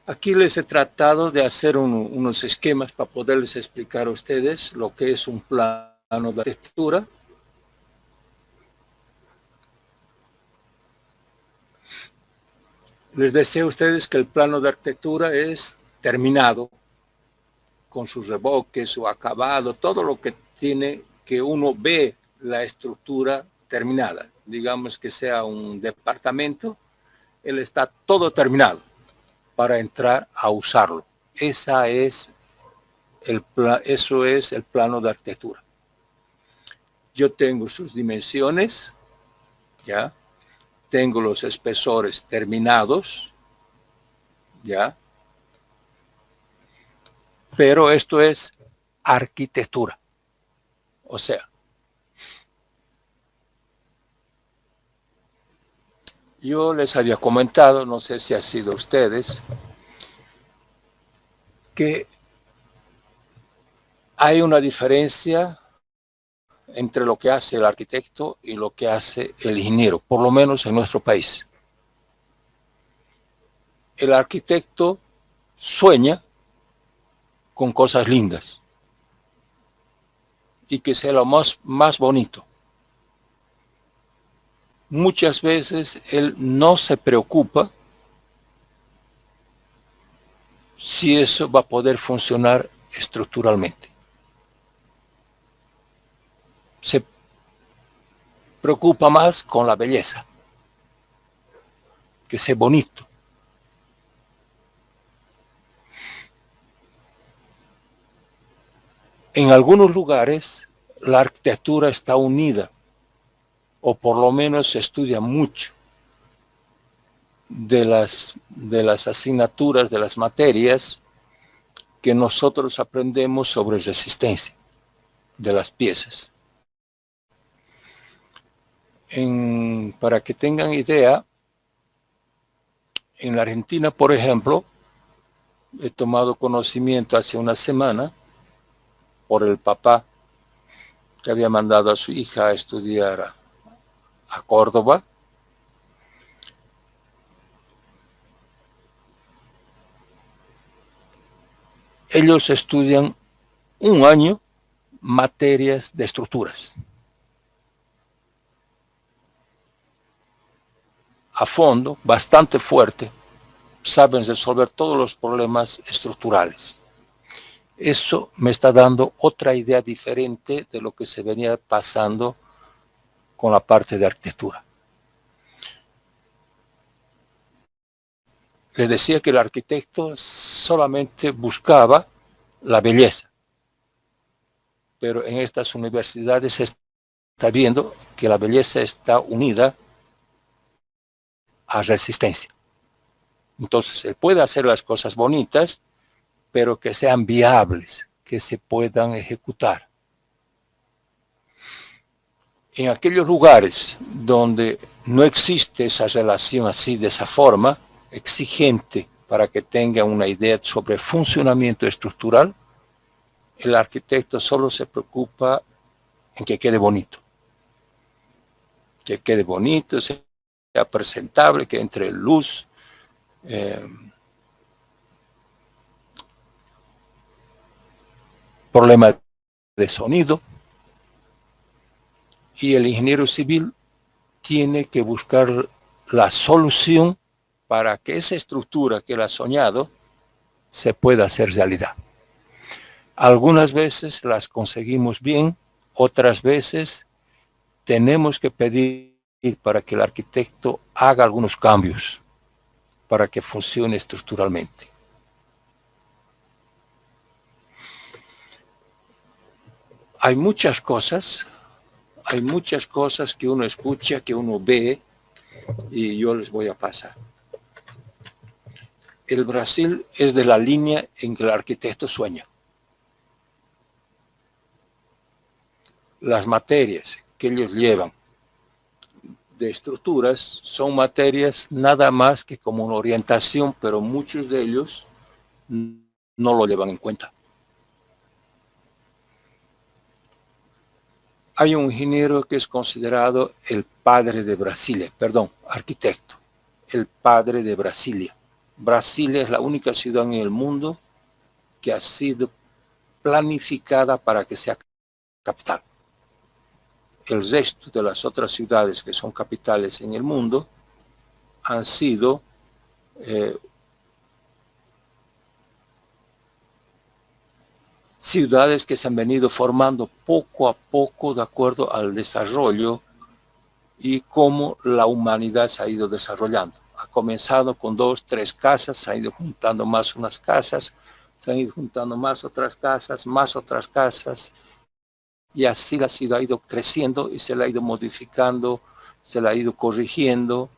Aquí les he tratado de hacer unos esquemas para poderles explicar a ustedes lo que es un plano de arquitectura. Les decía a ustedes que el plano de arquitectura es terminado, con sus revoques, su acabado, todo lo que tiene, que uno ve la estructura terminada. Digamos que sea un departamento, él está todo terminado para entrar a usarlo. Eso es el plano de arquitectura. Yo tengo sus dimensiones, ¿ya? Tengo los espesores terminados, ¿ya? Pero esto es arquitectura. O sea, yo les había comentado, no sé si ha sido ustedes, que hay una diferencia entre lo que hace el arquitecto y lo que hace el ingeniero, por lo menos en nuestro país. El arquitecto sueña con cosas lindas y que sea lo más bonito. Muchas veces él no se preocupa si eso va a poder funcionar estructuralmente. Se preocupa más con la belleza, que sea bonito. En algunos lugares la arquitectura está unida, o por lo menos se estudia mucho de las asignaturas, de las materias que nosotros aprendemos sobre resistencia de las piezas. Para que tengan idea, en la Argentina, por ejemplo, he tomado conocimiento hace una semana por el papá que había mandado a su hija a estudiar a Córdoba. Ellos estudian un año materias de estructuras a fondo, bastante fuerte, saben resolver todos los problemas estructurales. Eso me está dando otra idea diferente de lo que se venía pasando con la parte de arquitectura. Les decía que el arquitecto solamente buscaba la belleza, pero en estas universidades se está viendo que la belleza está unida a resistencia. Entonces, se puede hacer las cosas bonitas, pero que sean viables, que se puedan ejecutar. En aquellos lugares donde no existe esa relación así, de esa forma, exigente para que tenga una idea sobre funcionamiento estructural, el arquitecto solo se preocupa en que quede bonito. Que quede bonito, sea presentable, que entre luz, problema de sonido, y el ingeniero civil tiene que buscar la solución para que esa estructura que él ha soñado se pueda hacer realidad. Algunas veces las conseguimos bien, otras veces tenemos que pedir para que el arquitecto haga algunos cambios para que funcione estructuralmente. Hay muchas cosas que uno escucha, que uno ve, y yo les voy a pasar. El Brasil es de la línea en que el arquitecto sueña. Las materias que ellos llevan de estructuras son materias nada más que como una orientación, pero muchos de ellos no lo llevan en cuenta. Hay un ingeniero que es considerado el padre de Brasilia, perdón, arquitecto, el padre de Brasilia. Brasilia es la única ciudad en el mundo que ha sido planificada para que sea capital. El resto de las otras ciudades que son capitales en el mundo han sido ciudades que se han venido formando poco a poco de acuerdo al desarrollo y cómo la humanidad se ha ido desarrollando. Ha comenzado con 2, 3 casas, se han ido juntando más unas casas, se han ido juntando más otras casas, y así la ciudad ha ido creciendo y se la ha ido modificando, se la ha ido corrigiendo,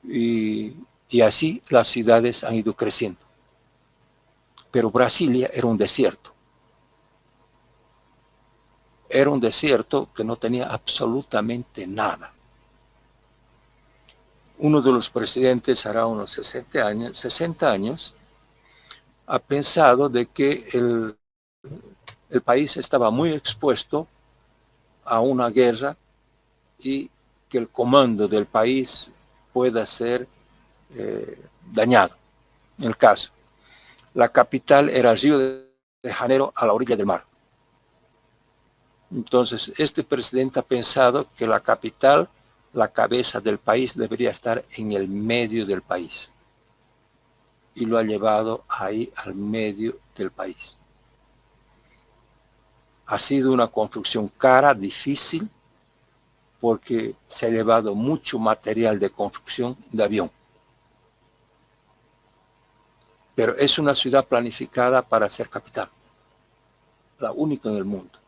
y así las ciudades han ido creciendo. Pero Brasilia era un desierto. Era un desierto que no tenía absolutamente nada. Uno de los presidentes, hará unos 60 años, ha pensado de que el país estaba muy expuesto a una guerra y que el comando del país pueda ser dañado. En el caso, la capital era Río de Janeiro, a la orilla del mar. Entonces, este presidente ha pensado que la capital, la cabeza del país, debería estar en el medio del país. Y lo ha llevado ahí al medio del país. Ha sido una construcción cara, difícil, porque se ha llevado mucho material de construcción de avión. Pero es una ciudad planificada para ser capital, la única en el mundo.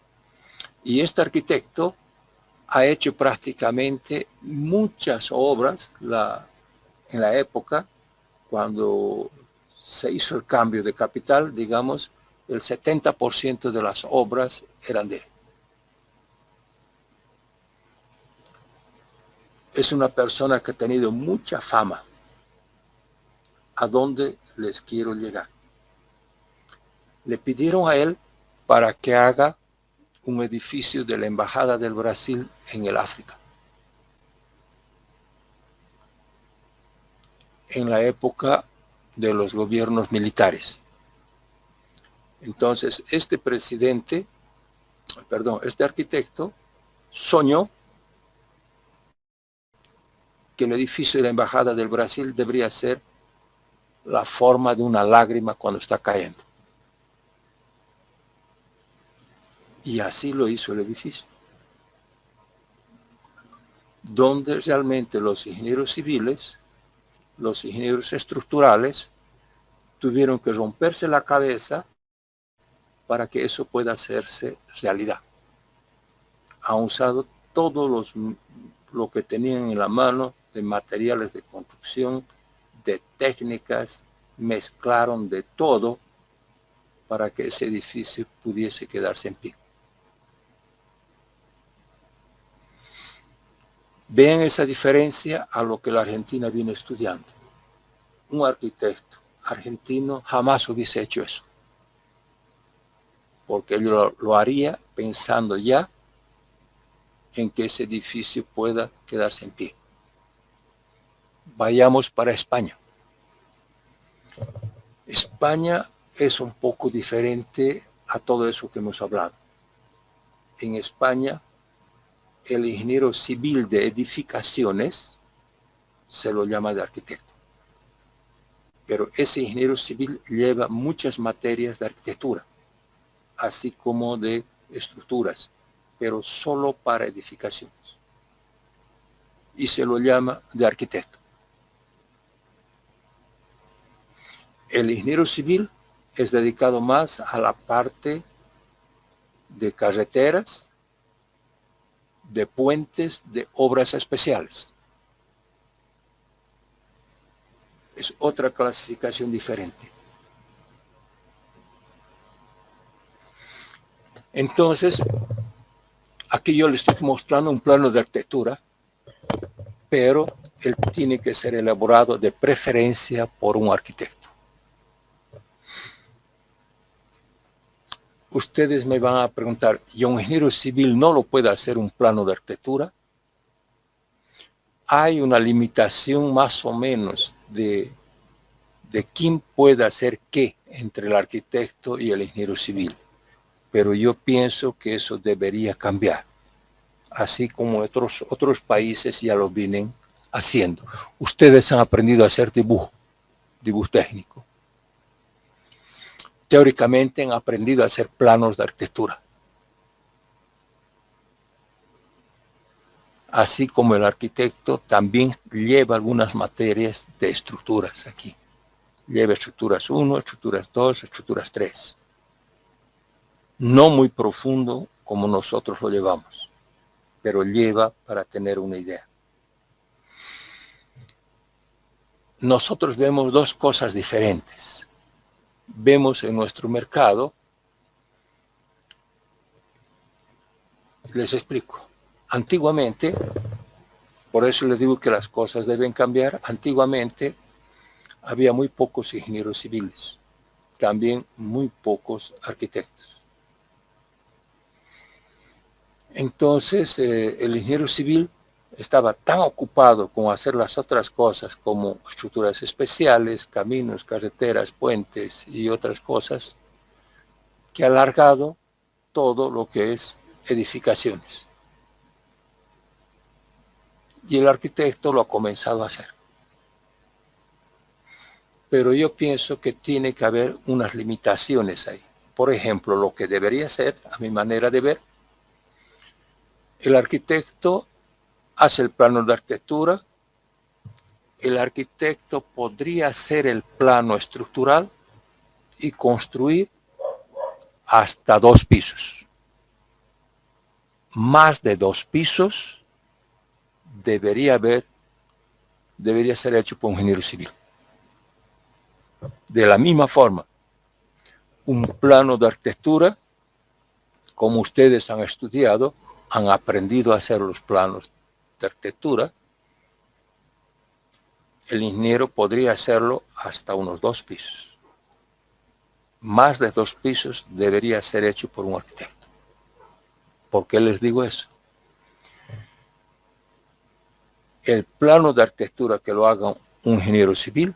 Y este arquitecto ha hecho prácticamente muchas obras en la época, cuando se hizo el cambio de capital, digamos, el 70% de las obras eran de él. Es una persona que ha tenido mucha fama. ¿A dónde les quiero llegar? Le pidieron a él para que haga un edificio de la Embajada del Brasil en el África. En la época de los gobiernos militares. Entonces, este arquitecto soñó que el edificio de la Embajada del Brasil debería ser la forma de una lágrima cuando está cayendo. Y así lo hizo el edificio. Donde realmente los ingenieros civiles, los ingenieros estructurales, tuvieron que romperse la cabeza para que eso pueda hacerse realidad. Han usado todo lo que tenían en la mano de materiales de construcción, de técnicas, mezclaron de todo para que ese edificio pudiese quedarse en pie. Vean esa diferencia a lo que la Argentina viene estudiando. Un arquitecto argentino jamás hubiese hecho eso, porque él lo haría pensando ya en que ese edificio pueda quedarse en pie. Vayamos para España. España es un poco diferente a todo eso que hemos hablado. En España, el ingeniero civil de edificaciones se lo llama de arquitecto. Pero ese ingeniero civil lleva muchas materias de arquitectura, así como de estructuras, pero solo para edificaciones. Y se lo llama de arquitecto. El ingeniero civil es dedicado más a la parte de carreteras, de puentes, de obras especiales. Es otra clasificación diferente. Entonces, aquí yo le estoy mostrando un plano de arquitectura, pero él tiene que ser elaborado de preferencia por un arquitecto. Ustedes me van a preguntar, ¿y un ingeniero civil no lo puede hacer un plano de arquitectura? Hay una limitación más o menos de de quién puede hacer qué entre el arquitecto y el ingeniero civil. Pero yo pienso que eso debería cambiar, así como otros países ya lo vienen haciendo. Ustedes han aprendido a hacer dibujo técnico. Teóricamente han aprendido a hacer planos de arquitectura. Así como el arquitecto también lleva algunas materias de estructuras aquí. Lleva estructuras 1, estructuras 2, estructuras 3. No muy profundo como nosotros lo llevamos, pero lleva para tener una idea. Nosotros vemos dos cosas diferentes. Vemos en nuestro mercado, les explico. Antiguamente, por eso les digo que las cosas deben cambiar, antiguamente había muy pocos ingenieros civiles, también muy pocos arquitectos. Entonces, el ingeniero civil estaba tan ocupado con hacer las otras cosas como estructuras especiales, caminos, carreteras, puentes y otras cosas, que ha alargado todo lo que es edificaciones. Y el arquitecto lo ha comenzado a hacer. Pero yo pienso que tiene que haber unas limitaciones ahí. Por ejemplo, lo que debería ser, a mi manera de ver, el arquitecto hace el plano de arquitectura, el arquitecto podría hacer el plano estructural y construir hasta 2 pisos. Más de 2 pisos debería ser hecho por un ingeniero civil. De la misma forma, un plano de arquitectura, como ustedes han estudiado, han aprendido a hacer los planos de arquitectura, el ingeniero podría hacerlo hasta unos 2 pisos. Más de 2 pisos debería ser hecho por un arquitecto. ¿Por qué les digo eso? El plano de arquitectura que lo haga un ingeniero civil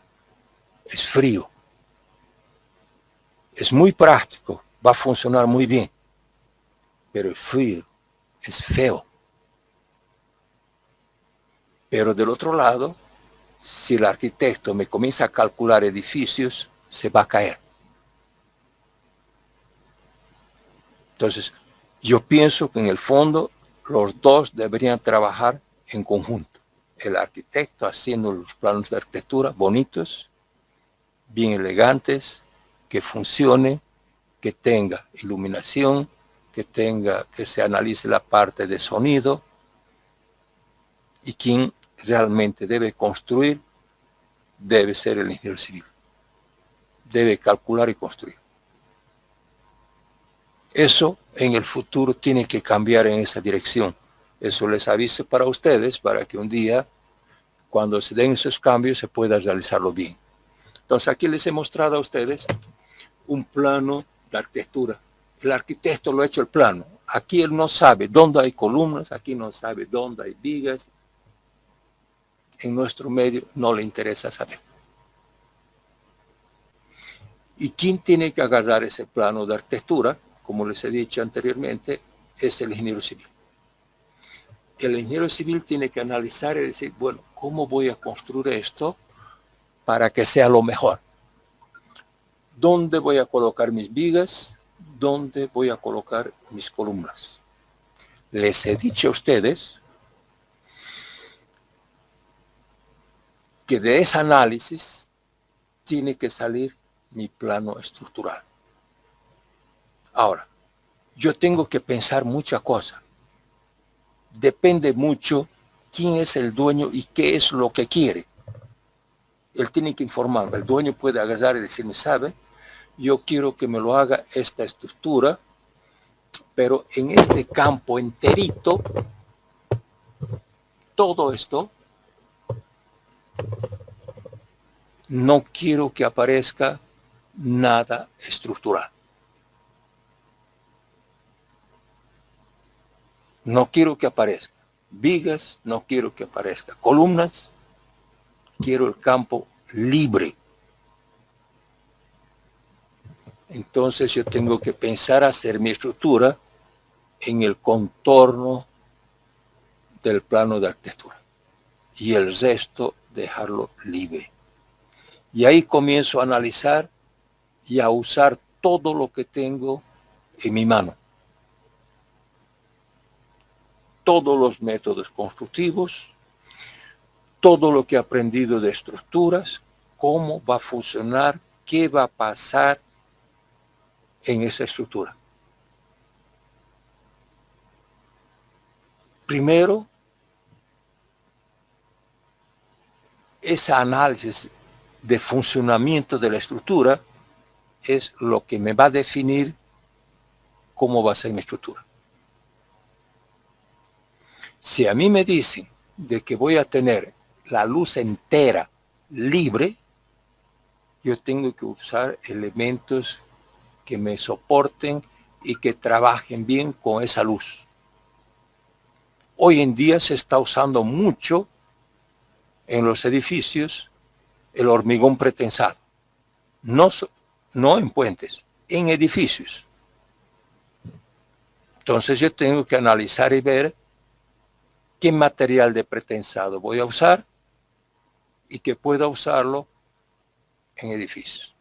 es frío. Es muy práctico, va a funcionar muy bien, pero es frío, es feo. Pero del otro lado, si el arquitecto me comienza a calcular edificios, se va a caer. Entonces, yo pienso que en el fondo los dos deberían trabajar en conjunto. El arquitecto haciendo los planos de arquitectura bonitos, bien elegantes, que funcione, que tenga iluminación, que se analice la parte de sonido, y quien realmente debe construir debe ser el ingeniero civil. Debe calcular y construir. Eso en el futuro tiene que cambiar en esa dirección. Eso les aviso para ustedes, para que un día, cuando se den esos cambios, se pueda realizarlo bien. Entonces aquí les he mostrado a ustedes un plano de arquitectura. El arquitecto lo ha hecho el plano. Aquí él no sabe dónde hay columnas, aquí no sabe dónde hay vigas. En nuestro medio no le interesa saber. ¿Y quién tiene que agarrar ese plano de arquitectura? Como les he dicho anteriormente, es el ingeniero civil. El ingeniero civil tiene que analizar y decir, bueno, ¿cómo voy a construir esto para que sea lo mejor? ¿Dónde voy a colocar mis vigas? ¿Dónde voy a colocar mis columnas? Les he dicho a ustedes que de ese análisis tiene que salir mi plano estructural. Ahora, yo tengo que pensar muchas cosas. Depende mucho quién es el dueño y qué es lo que quiere. Él tiene que informarme. El dueño puede agarrar y decirme, ¿sabe? Yo quiero que me lo haga esta estructura, pero en este campo enterito, todo esto, no quiero que aparezca nada estructural. No quiero que aparezca vigas, no quiero que aparezca columnas, quiero el campo libre. Entonces yo tengo que pensar hacer mi estructura en el contorno del plano de arquitectura y el resto dejarlo libre. Y ahí comienzo a analizar y a usar todo lo que tengo en mi mano. Todos los métodos constructivos, todo lo que he aprendido de estructuras, cómo va a funcionar, qué va a pasar en esa estructura. Primero, ese análisis de funcionamiento de la estructura es lo que me va a definir cómo va a ser mi estructura. Si a mí me dicen de que voy a tener la luz entera libre, yo tengo que usar elementos que me soporten y que trabajen bien con esa luz. Hoy en día se está usando mucho en los edificios el hormigón pretensado, no en puentes, en edificios. Entonces yo tengo que analizar y ver qué material de pretensado voy a usar y que pueda usarlo en edificios.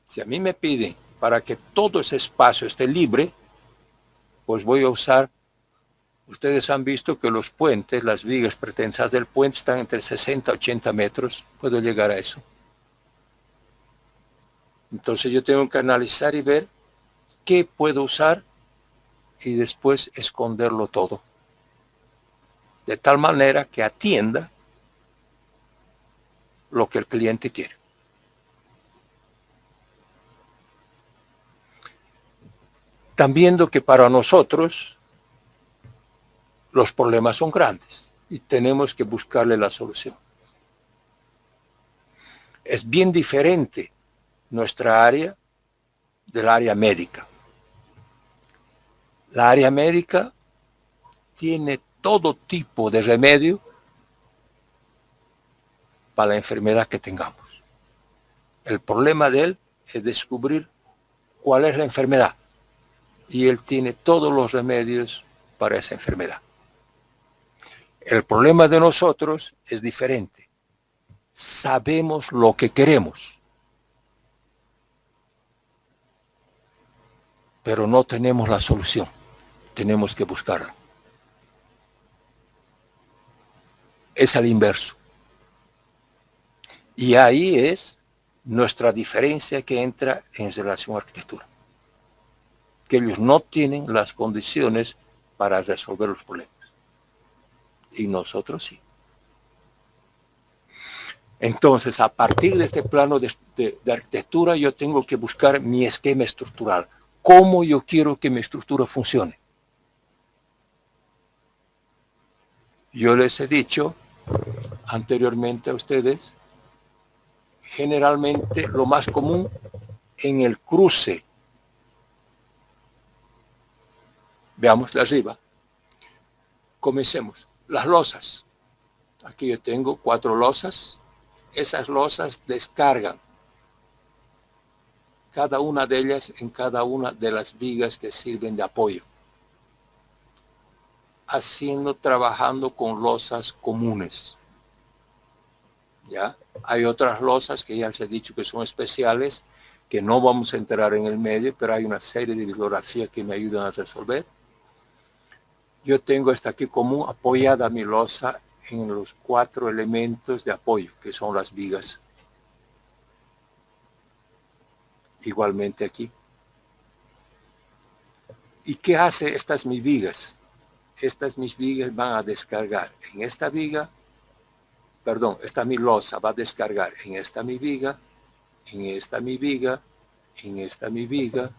Si a mí me piden para que todo ese espacio esté libre, pues voy a usar, ustedes han visto que los puentes, las vigas pretensadas del puente están entre 60 y 80 metros, puedo llegar a eso. Entonces yo tengo que analizar y ver qué puedo usar y después esconderlo todo. De tal manera que atienda lo que el cliente quiere. Están viendo que para nosotros los problemas son grandes y tenemos que buscarle la solución. Es bien diferente nuestra área del área médica. La área médica tiene todo tipo de remedio para la enfermedad que tengamos. El problema de él es descubrir cuál es la enfermedad y él tiene todos los remedios para esa enfermedad. El problema de nosotros es diferente. Sabemos lo que queremos, pero no tenemos la solución. Tenemos que buscarla. Es al inverso. Y ahí es nuestra diferencia que entra en relación a arquitectura. Que ellos no tienen las condiciones para resolver los problemas. Y nosotros sí. Entonces, a partir de este plano de arquitectura, yo tengo que buscar mi esquema estructural. ¿Cómo yo quiero que mi estructura funcione? Yo les he dicho anteriormente a ustedes, generalmente lo más común en el cruce. Veamos de arriba. Comencemos. Las losas. Aquí yo tengo 4 losas. Esas losas descargan cada una de ellas en cada una de las vigas que sirven de apoyo, trabajando con losas comunes. ¿Ya? Hay otras losas que ya les he dicho que son especiales, que no vamos a entrar en el medio, pero hay una serie de bibliografías que me ayudan a resolver. Yo tengo esta aquí común, apoyada mi losa en los 4 elementos de apoyo, que son las vigas. Igualmente aquí. ¿Y qué hace estas mis vigas? Estas mis vigas van a descargar en esta viga, perdón, esta mi losa va a descargar en esta mi viga, en esta mi viga, en esta mi viga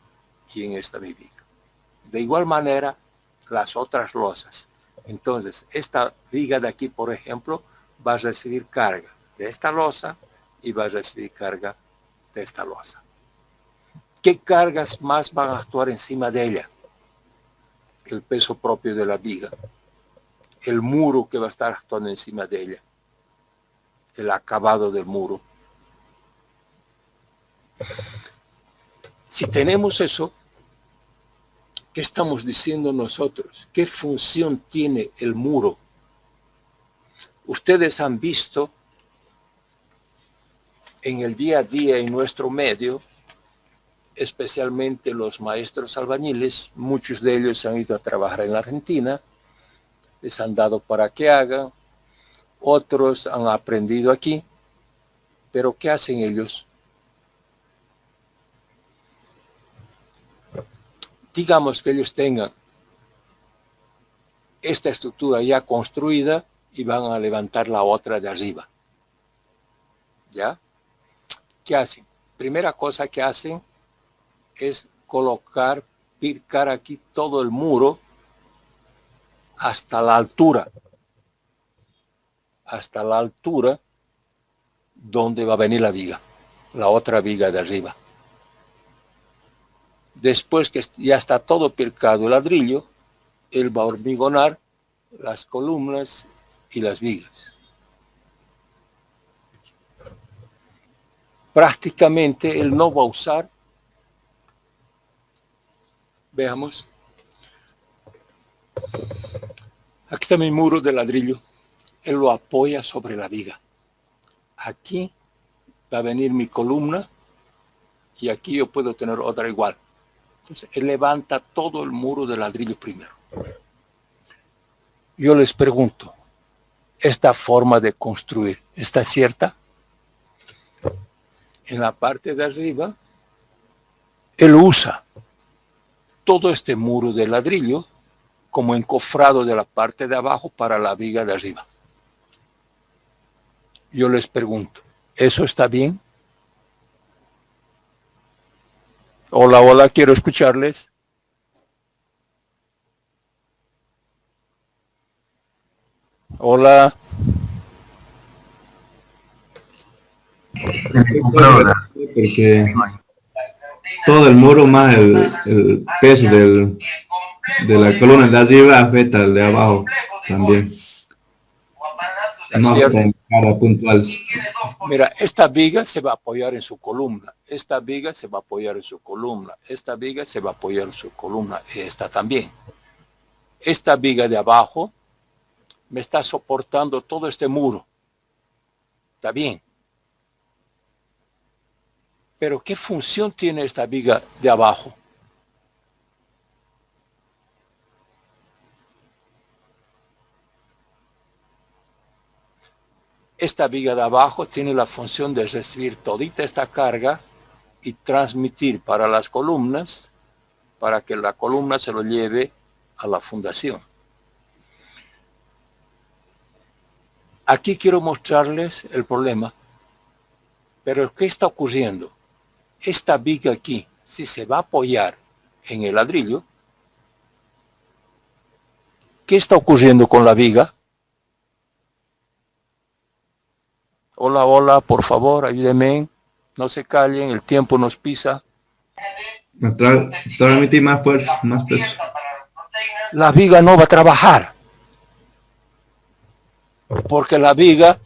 y en esta mi viga. De igual manera, las otras losas. Entonces, esta viga de aquí, por ejemplo, va a recibir carga de esta losa y va a recibir carga de esta losa. ¿Qué cargas más van a actuar encima de ella? El peso propio de la viga, el muro que va a estar actuando encima de ella, el acabado del muro. Si tenemos eso, ¿qué estamos diciendo nosotros? ¿Qué función tiene el muro? Ustedes han visto en el día a día en nuestro medio, especialmente los maestros albañiles, muchos de ellos han ido a trabajar en la Argentina, les han dado para que hagan, otros han aprendido aquí, pero ¿qué hacen ellos? Digamos que ellos tengan esta estructura ya construida y van a levantar la otra de arriba. ¿Ya? ¿Qué hacen? Primera cosa que hacen es picar aquí todo el muro hasta la altura donde va a venir la viga, la otra viga de arriba. Después que ya está todo picado el ladrillo, él va a hormigonar las columnas y las vigas. Prácticamente él no va a usar, veamos, aquí está mi muro de ladrillo, él lo apoya sobre la viga. Aquí va a venir mi columna y aquí yo puedo tener otra igual. Entonces, él levanta todo el muro de ladrillo primero. Yo les pregunto, ¿esta forma de construir está cierta? En la parte de arriba, él usa todo este muro de ladrillo como encofrado de la parte de abajo para la viga de arriba. Yo les pregunto, ¿eso está bien? Hola, hola, quiero escucharles. Hola. Porque todo el muro más el peso de la columna de arriba afecta al de abajo también. No afecta puntuales. Mira, esta viga se va a apoyar en su columna, esta viga se va a apoyar en su columna, esta viga se va a apoyar en su columna, esta también. Esta viga de abajo me está soportando todo este muro. Está bien. Pero ¿qué función tiene esta viga de abajo? Esta viga de abajo tiene la función de recibir todita esta carga y transmitir para las columnas, para que la columna se lo lleve a la fundación. Aquí quiero mostrarles el problema. Pero ¿qué está ocurriendo? Esta viga aquí, si se va a apoyar en el ladrillo, ¿qué está ocurriendo con la viga? Hola, hola, por favor, ayúdenme. No se callen, el tiempo nos pisa. Transmitir más fuerza, más peso. La viga no va a trabajar. Porque la viga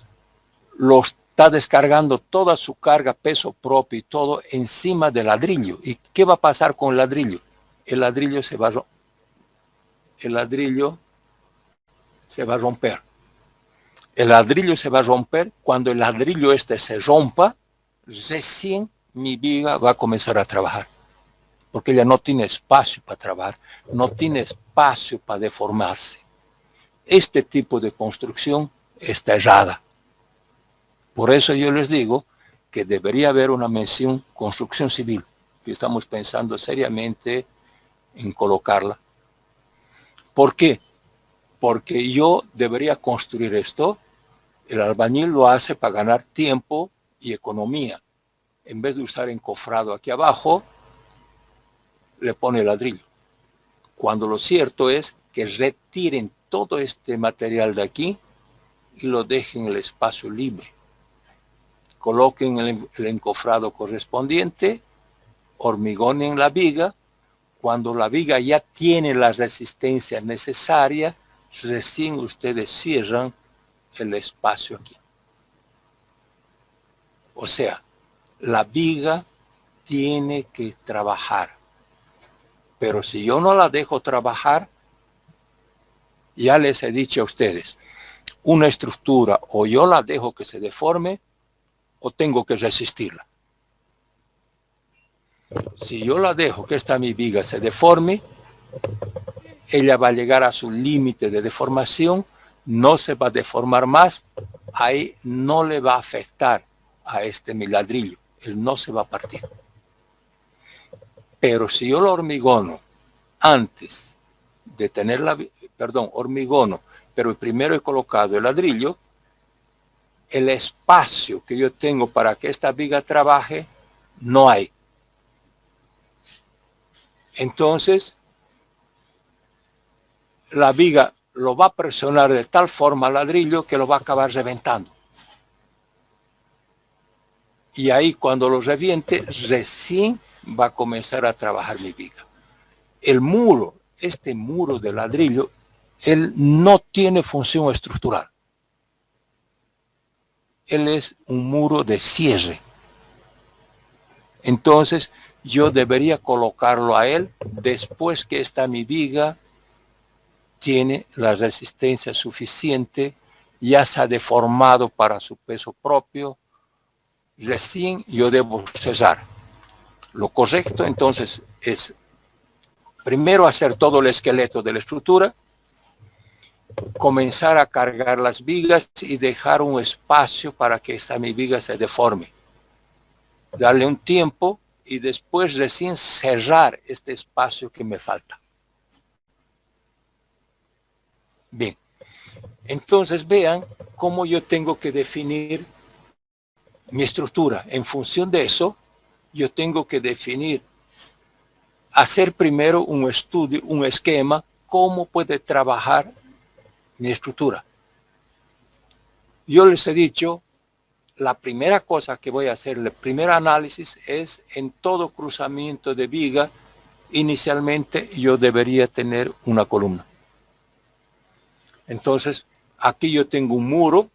lo está descargando toda su carga, peso propio y todo encima del ladrillo. ¿Y qué va a pasar con el ladrillo? El ladrillo se va a romper. El ladrillo se va a romper. Cuando el ladrillo este se rompa, recién mi viga va a comenzar a trabajar. Porque ella no tiene espacio para trabajar, no tiene espacio para deformarse. Este tipo de construcción está errada. Por eso yo les digo que debería haber una mención construcción civil, que estamos pensando seriamente en colocarla. ¿Por qué? Porque yo debería construir esto, el albañil lo hace para ganar tiempo y economía. En vez de usar encofrado aquí abajo, le pone ladrillo. Cuando lo cierto es que retiren todo este material de aquí y lo dejen en el espacio libre. Coloquen el encofrado correspondiente, hormigonen la viga. Cuando la viga ya tiene la resistencia necesaria, recién ustedes cierran el espacio aquí. O sea, la viga tiene que trabajar. Pero si yo no la dejo trabajar, ya les he dicho a ustedes, una estructura o yo la dejo que se deforme o tengo que resistirla. Si yo la dejo que esta mi viga se deforme, ella va a llegar a su límite de deformación, no se va a deformar más, ahí no le va a afectar a este mi ladrillo, él no se va a partir. Pero si yo lo hormigono antes de tener hormigono, pero primero he colocado el ladrillo, el espacio que yo tengo para que esta viga trabaje, no hay. Entonces, la viga lo va a presionar de tal forma al ladrillo que lo va a acabar reventando. Y ahí cuando lo reviente, recién va a comenzar a trabajar mi viga. El muro, este muro de ladrillo, él no tiene función estructural. Él es un muro de cierre. Entonces, yo debería colocarlo a él después que esta mi viga tiene la resistencia suficiente, ya se ha deformado para su peso propio, recién yo debo cesar. Lo correcto entonces es primero hacer todo el esqueleto de la estructura, comenzar a cargar las vigas y dejar un espacio para que esta mi viga se deforme. Darle un tiempo y después recién cerrar este espacio que me falta. Bien, entonces vean cómo yo tengo que definir mi estructura. En función de eso, yo tengo que definir, hacer primero un estudio, un esquema, cómo puede trabajar mi estructura. Yo les he dicho, la primera cosa que voy a hacer, el primer análisis es en todo cruzamiento de viga, inicialmente yo debería tener una columna. Entonces, aquí yo tengo un muro,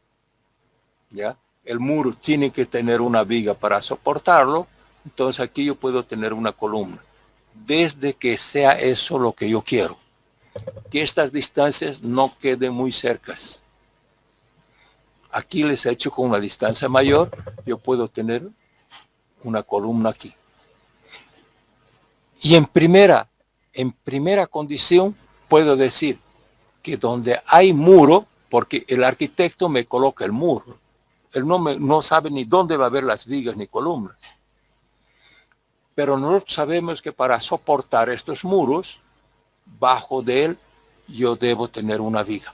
¿ya? El muro tiene que tener una viga para soportarlo, entonces aquí yo puedo tener una columna. Desde que sea eso lo que yo quiero. Que estas distancias no queden muy cercas. Aquí les he hecho con una distancia mayor, yo puedo tener una columna aquí. Y en primera condición puedo decir que donde hay muro, porque el arquitecto me coloca el muro, él no sabe ni dónde va a haber las vigas ni columnas. Pero nosotros sabemos que para soportar estos muros, bajo de él, yo debo tener una viga.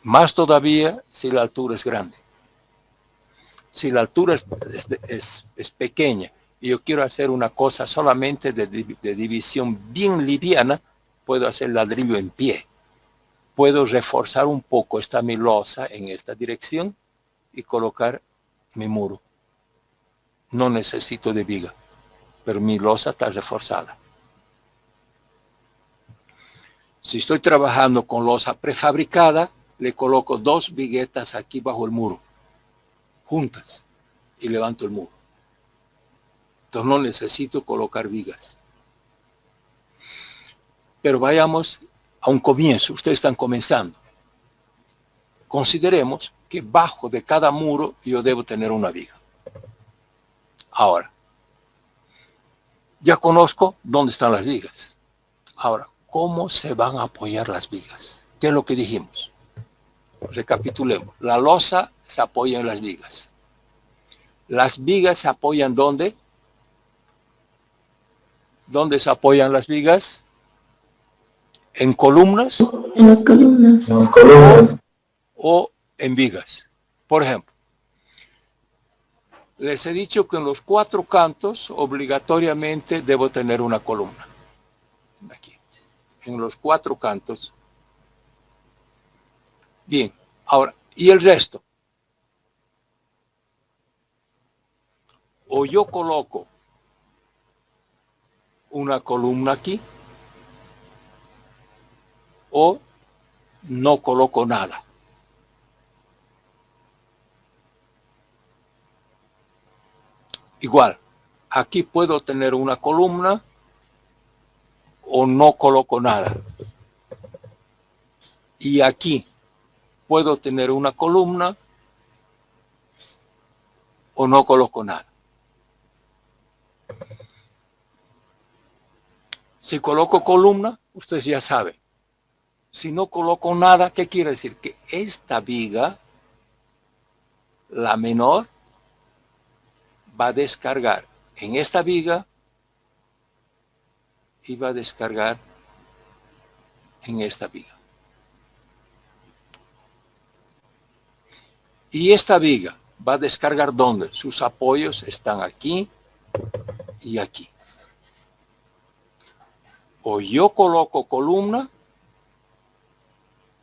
Más todavía si la altura es grande. Si la altura es pequeña y yo quiero hacer una cosa solamente de división bien liviana, puedo hacer ladrillo en pie. Puedo reforzar un poco esta mi losa en esta dirección y colocar mi muro. No necesito de viga, pero mi losa está reforzada. Si estoy trabajando con losa prefabricada, le coloco 2 viguetas aquí bajo el muro, juntas, y levanto el muro. Entonces no necesito colocar vigas. Pero vayamos a un comienzo, ustedes están comenzando. Consideremos que bajo de cada muro yo debo tener una viga. Ahora, ya conozco dónde están las vigas. Ahora, ¿cómo se van a apoyar las vigas? ¿Qué es lo que dijimos? Recapitulemos. La losa se apoya en las vigas. Las vigas se apoyan ¿dónde? ¿Dónde se apoyan las vigas? ¿En columnas? En las columnas. O en vigas. Por ejemplo, les he dicho que en los 4 cantos obligatoriamente debo tener una columna. Aquí, en los 4 cantos. Bien, ahora, ¿y el resto? O yo coloco una columna aquí, o no coloco nada. igual, aquí puedo tener una columna o no coloco nada. Y aquí puedo tener una columna o no coloco nada. Si coloco columna, ustedes ya saben. Si no coloco nada, ¿qué quiere decir? Que esta viga, la menor, va a descargar en esta viga y va a descargar en esta viga. Y esta viga va a descargar ¿dónde? Sus apoyos están aquí y aquí. O yo coloco columna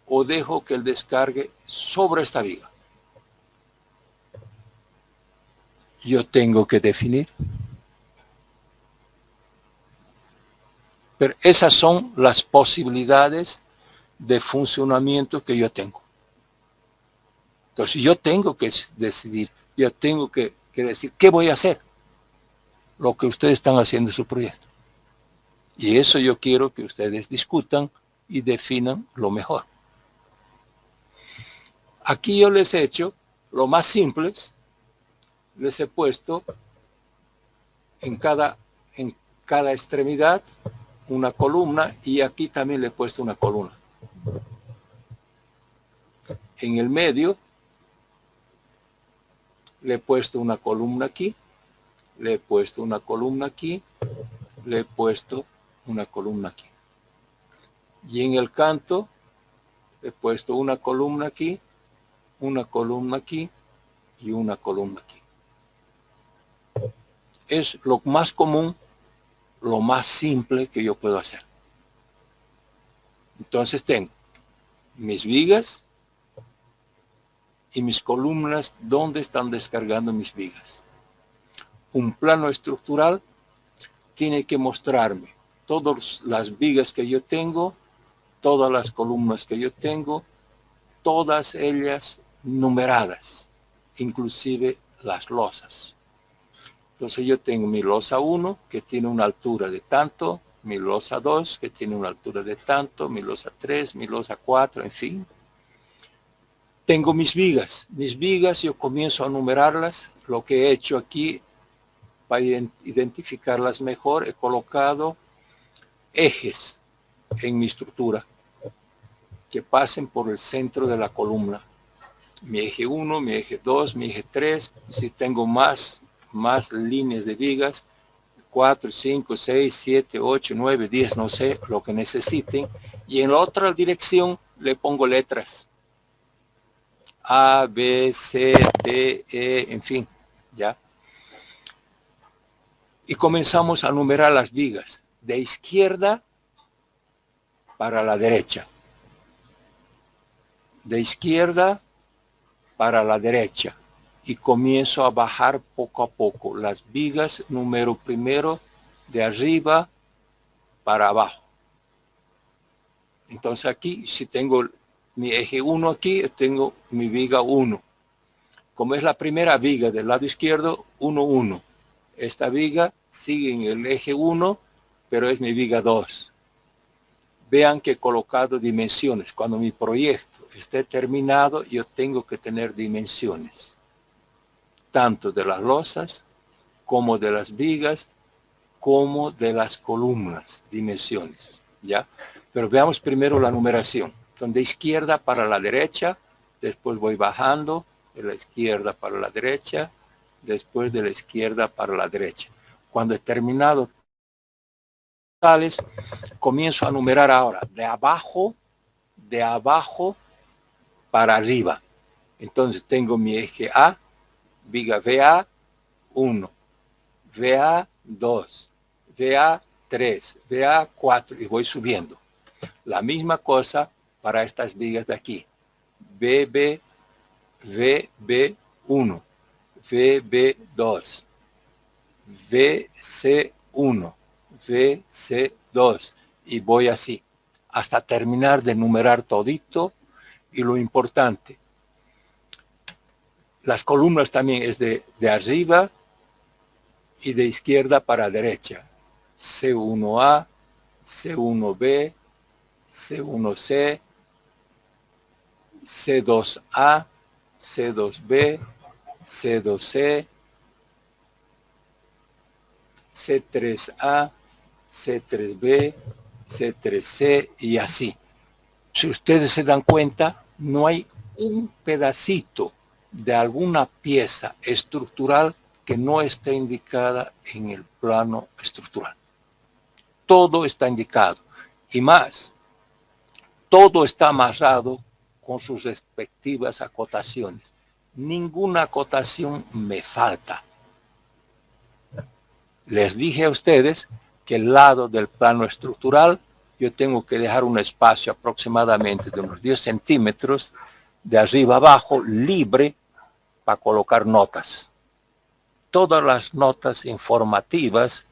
o dejo que él descargue sobre esta viga. Yo tengo que definir. Pero esas son las posibilidades de funcionamiento que yo tengo. Entonces yo tengo que decidir, yo tengo que decir, ¿qué voy a hacer? Lo que ustedes están haciendo en su proyecto. Y eso yo quiero que ustedes discutan y definan lo mejor. Aquí yo les he hecho lo más simples, les he puesto en cada extremidad una columna y aquí también le he puesto una columna. En el medio le he puesto una columna aquí, le he puesto una columna aquí, le he puesto una columna aquí. Y en el canto he puesto una columna aquí, una columna aquí y una columna aquí. Es lo más común, lo más simple que yo puedo hacer. Entonces tengo mis vigas y mis columnas, ¿dónde están descargando mis vigas? Un plano estructural tiene que mostrarme todas las vigas que yo tengo, todas las columnas que yo tengo, todas ellas numeradas, inclusive las losas. Entonces yo tengo mi losa 1, que tiene una altura de tanto, mi losa 2, que tiene una altura de tanto, mi losa 3, mi losa 4, en fin. Tengo mis vigas. Mis vigas yo comienzo a numerarlas. Lo que he hecho aquí, para identificarlas mejor, he colocado ejes en mi estructura que pasen por el centro de la columna. Mi eje 1, mi eje 2, mi eje 3. Si tengo más líneas de vigas, 4, 5, 6, 7, 8, 9, 10, no sé, lo que necesiten. Y en la otra dirección le pongo letras. A, B, C, D, E, en fin, ¿ya? Y comenzamos a numerar las vigas, de izquierda para la derecha. De izquierda para la derecha. Y comienzo a bajar poco a poco. Las vigas, número primero, de arriba para abajo. Entonces aquí, si tengo mi eje 1 aquí, tengo mi viga 1. Como es la primera viga del lado izquierdo, 1, 1. Esta viga sigue en el eje 1, pero es mi viga 2. Vean que he colocado dimensiones. Cuando mi proyecto esté terminado, yo tengo que tener dimensiones. Tanto de las losas, como de las vigas, como de las columnas, dimensiones, ¿ya? Pero veamos primero la numeración. Entonces, de izquierda para la derecha, después voy bajando, de la izquierda para la derecha, después de la izquierda para la derecha. Cuando he terminado tales, comienzo a numerar ahora, de abajo para arriba. Entonces tengo mi eje A, viga VA 1, VA 2, VA 3, VA 4 y voy subiendo. La misma cosa para estas vigas de aquí. VB 1, VB2, VC1, VC2 y voy así hasta terminar de numerar todito. Y lo importante, las columnas también es de arriba y de izquierda para derecha. C1A, C1B, C1C, C2A, C2B, C2C, C3A, C3B, C3C y así. Si ustedes se dan cuenta, no hay un pedacito de alguna pieza estructural que no esté indicada en el plano estructural. Todo está indicado. Y más, todo está amarrado con sus respectivas acotaciones. Ninguna acotación me falta. Les dije a ustedes que el lado del plano estructural yo tengo que dejar un espacio aproximadamente de unos 10 centímetros de arriba abajo libre para colocar notas. Todas las notas informativas,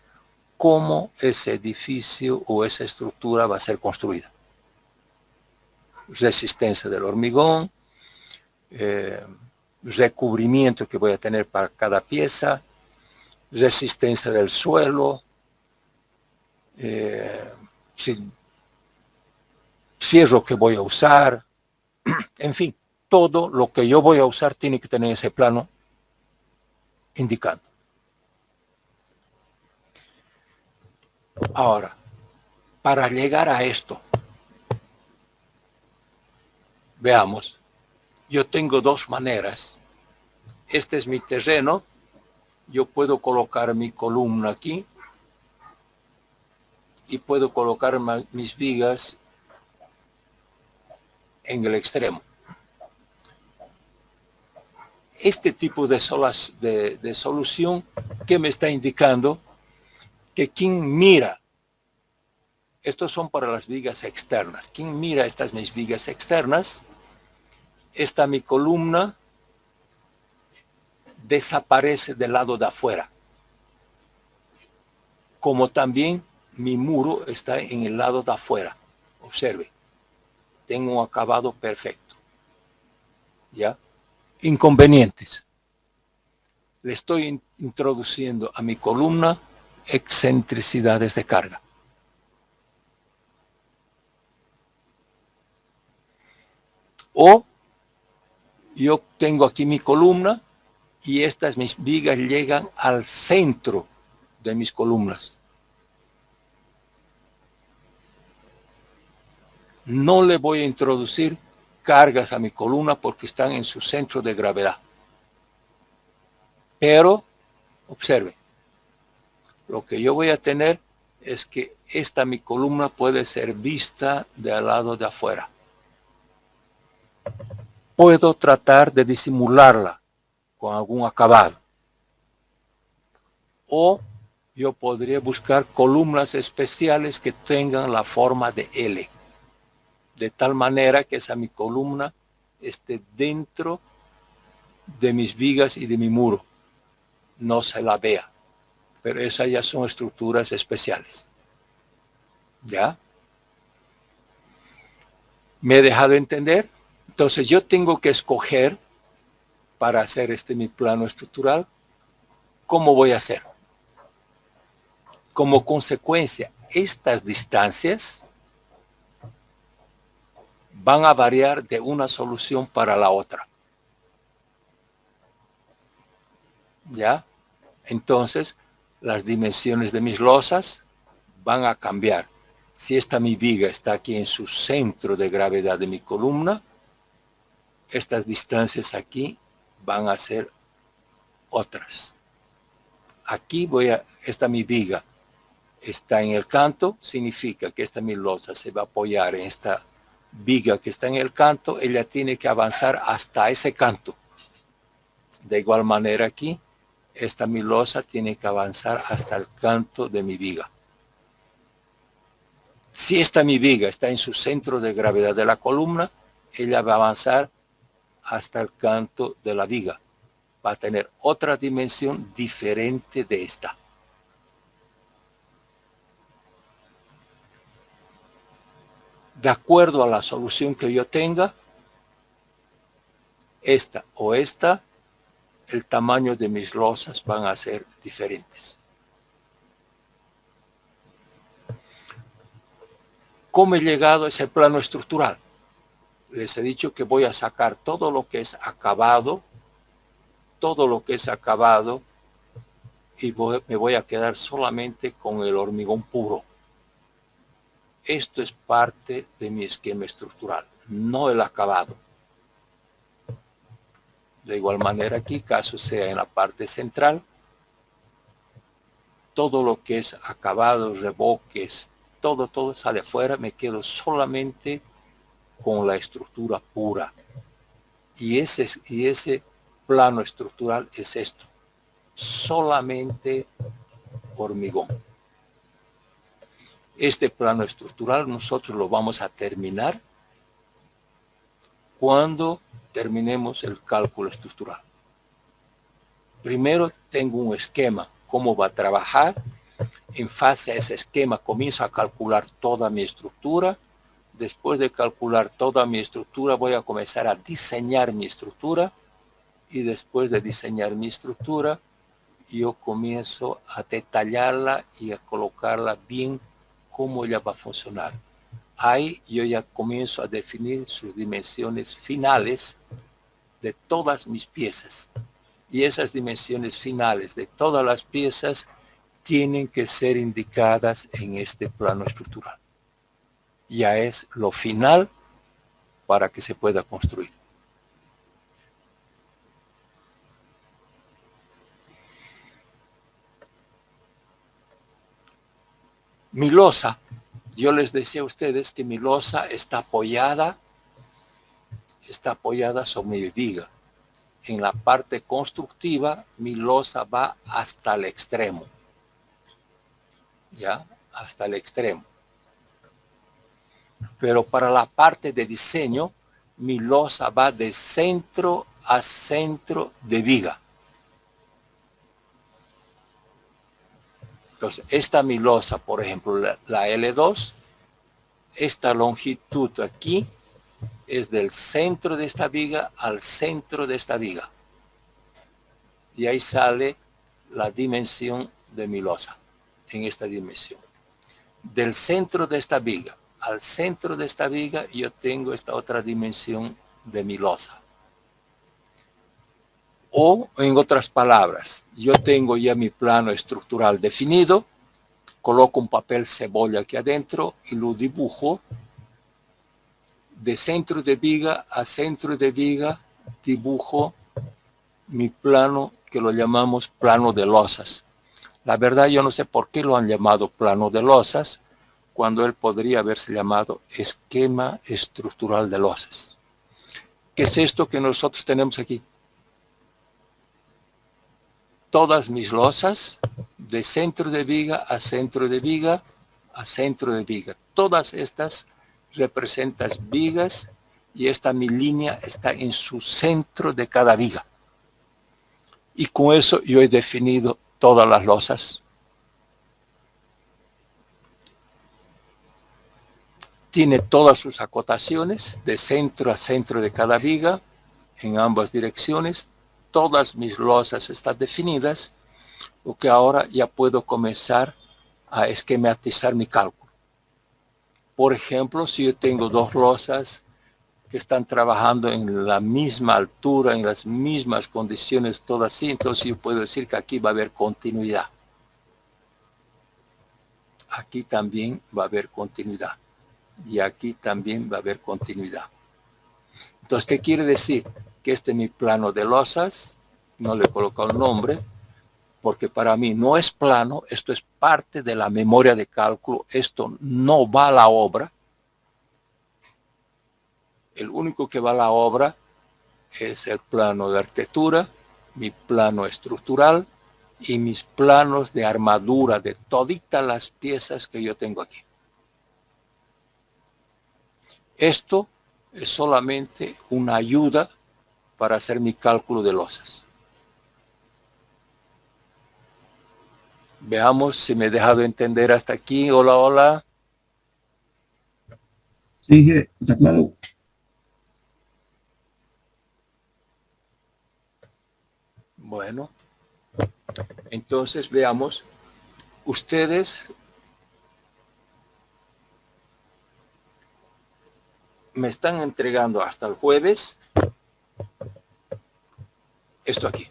cómo ese edificio o esa estructura va a ser construida. Resistencia del hormigón, recubrimiento que voy a tener para cada pieza, resistencia del suelo, fierro que voy a usar, en fin, todo lo que yo voy a usar tiene que tener ese plano indicando. Ahora, para llegar a esto, veamos, yo tengo dos maneras. Este es mi terreno, yo puedo colocar mi columna aquí y puedo colocar mis vigas en el extremo. Este tipo de solución que me está indicando que quien mira, estos son para las vigas externas, quien mira estas mis vigas externas, esta mi columna desaparece del lado de afuera, como también mi muro está en el lado de afuera. Observe, tengo un acabado perfecto. ¿Ya? Inconvenientes. Le estoy introduciendo a mi columna excentricidades de carga. O yo tengo aquí mi columna y estas mis vigas llegan al centro de mis columnas. No le voy a introducir cargas a mi columna porque están en su centro de gravedad. Pero, observe, lo que yo voy a tener es que esta mi columna puede ser vista del lado de afuera. Puedo tratar de disimularla con algún acabado. O yo podría buscar columnas especiales que tengan la forma de L. De tal manera que esa mi columna esté dentro de mis vigas y de mi muro. No se la vea. Pero esas ya son estructuras especiales. ¿Ya? ¿Me he dejado entender? Entonces yo tengo que escoger para hacer mi plano estructural, ¿cómo voy a hacer? Como consecuencia, estas distancias van a variar de una solución para la otra. ¿Ya? Entonces, las dimensiones de mis losas van a cambiar. Si esta mi viga está aquí en su centro de gravedad de mi columna, estas distancias aquí van a ser otras. Aquí esta mi viga está en el canto, significa que esta mi losa se va a apoyar en esta viga que está en el canto, ella tiene que avanzar hasta ese canto. De igual manera aquí, esta mi losa tiene que avanzar hasta el canto de mi viga. Si esta mi viga está en su centro de gravedad de la columna, ella va a avanzar hasta el canto de la viga. Va a tener otra dimensión diferente de esta. De acuerdo a la solución que yo tenga, esta o esta el tamaño de mis losas van a ser diferentes. ¿Cómo he llegado a ese plano estructural? Les he dicho que voy a sacar todo lo que es acabado, y me voy a quedar solamente con el hormigón puro. Esto es parte de mi esquema estructural, no el acabado. De igual manera aquí, caso sea en la parte central, todo lo que es acabados, reboques, todo sale afuera, me quedo solamente con la estructura pura. Y ese plano estructural es esto, solamente hormigón. Este plano estructural nosotros lo vamos a terminar cuando terminemos el cálculo estructural. Primero tengo un esquema, cómo va a trabajar. En base a ese esquema comienzo a calcular toda mi estructura. Después de calcular toda mi estructura voy a comenzar a diseñar mi estructura. Y después de diseñar mi estructura, yo comienzo a detallarla y a colocarla bien cómo ella va a funcionar. Ahí yo ya comienzo a definir sus dimensiones finales de todas mis piezas. Y esas dimensiones finales de todas las piezas tienen que ser indicadas en este plano estructural. Ya es lo final para que se pueda construir. Mi losa, yo les decía a ustedes que mi losa está apoyada sobre mi viga. En la parte constructiva, mi losa va hasta el extremo. ¿Ya? Hasta el extremo. Pero para la parte de diseño, mi losa va de centro a centro de viga. Entonces, esta mi losa, por ejemplo, la L2, esta longitud aquí es del centro de esta viga al centro de esta viga. Y ahí sale la dimensión de mi losa, en esta dimensión. Del centro de esta viga al centro de esta viga, yo tengo esta otra dimensión de mi losa. O, en otras palabras, yo tengo ya mi plano estructural definido, coloco un papel cebolla aquí adentro y lo dibujo. De centro de viga a centro de viga dibujo mi plano, que lo llamamos plano de losas. La verdad yo no sé por qué lo han llamado plano de losas, cuando él podría haberse llamado esquema estructural de losas. ¿Qué es esto que nosotros tenemos aquí? Todas mis losas, de centro de viga a centro de viga a centro de viga. Todas estas representan vigas y esta mi línea está en su centro de cada viga. Y con eso yo he definido todas las losas. Tiene todas sus acotaciones de centro a centro de cada viga en ambas direcciones. Todas mis losas están definidas, lo que ahora ya puedo comenzar a esquematizar mi cálculo. Por ejemplo, si yo tengo dos losas que están trabajando en la misma altura, en las mismas condiciones, todas así, entonces yo puedo decir que aquí va a haber continuidad. Aquí también va a haber continuidad. Y aquí también va a haber continuidad. Entonces, ¿qué quiere decir? Que este es mi plano de losas, no le he colocado el nombre, porque para mí no es plano, esto es parte de la memoria de cálculo, esto no va a la obra. El único que va a la obra es el plano de arquitectura, mi plano estructural y mis planos de armadura de toditas las piezas que yo tengo aquí. Esto es solamente una ayuda para hacer mi cálculo de losas. Veamos si me he dejado entender hasta aquí. Hola, hola. Sí, está claro. Bueno, entonces veamos. Ustedes me están entregando hasta el jueves esto aquí.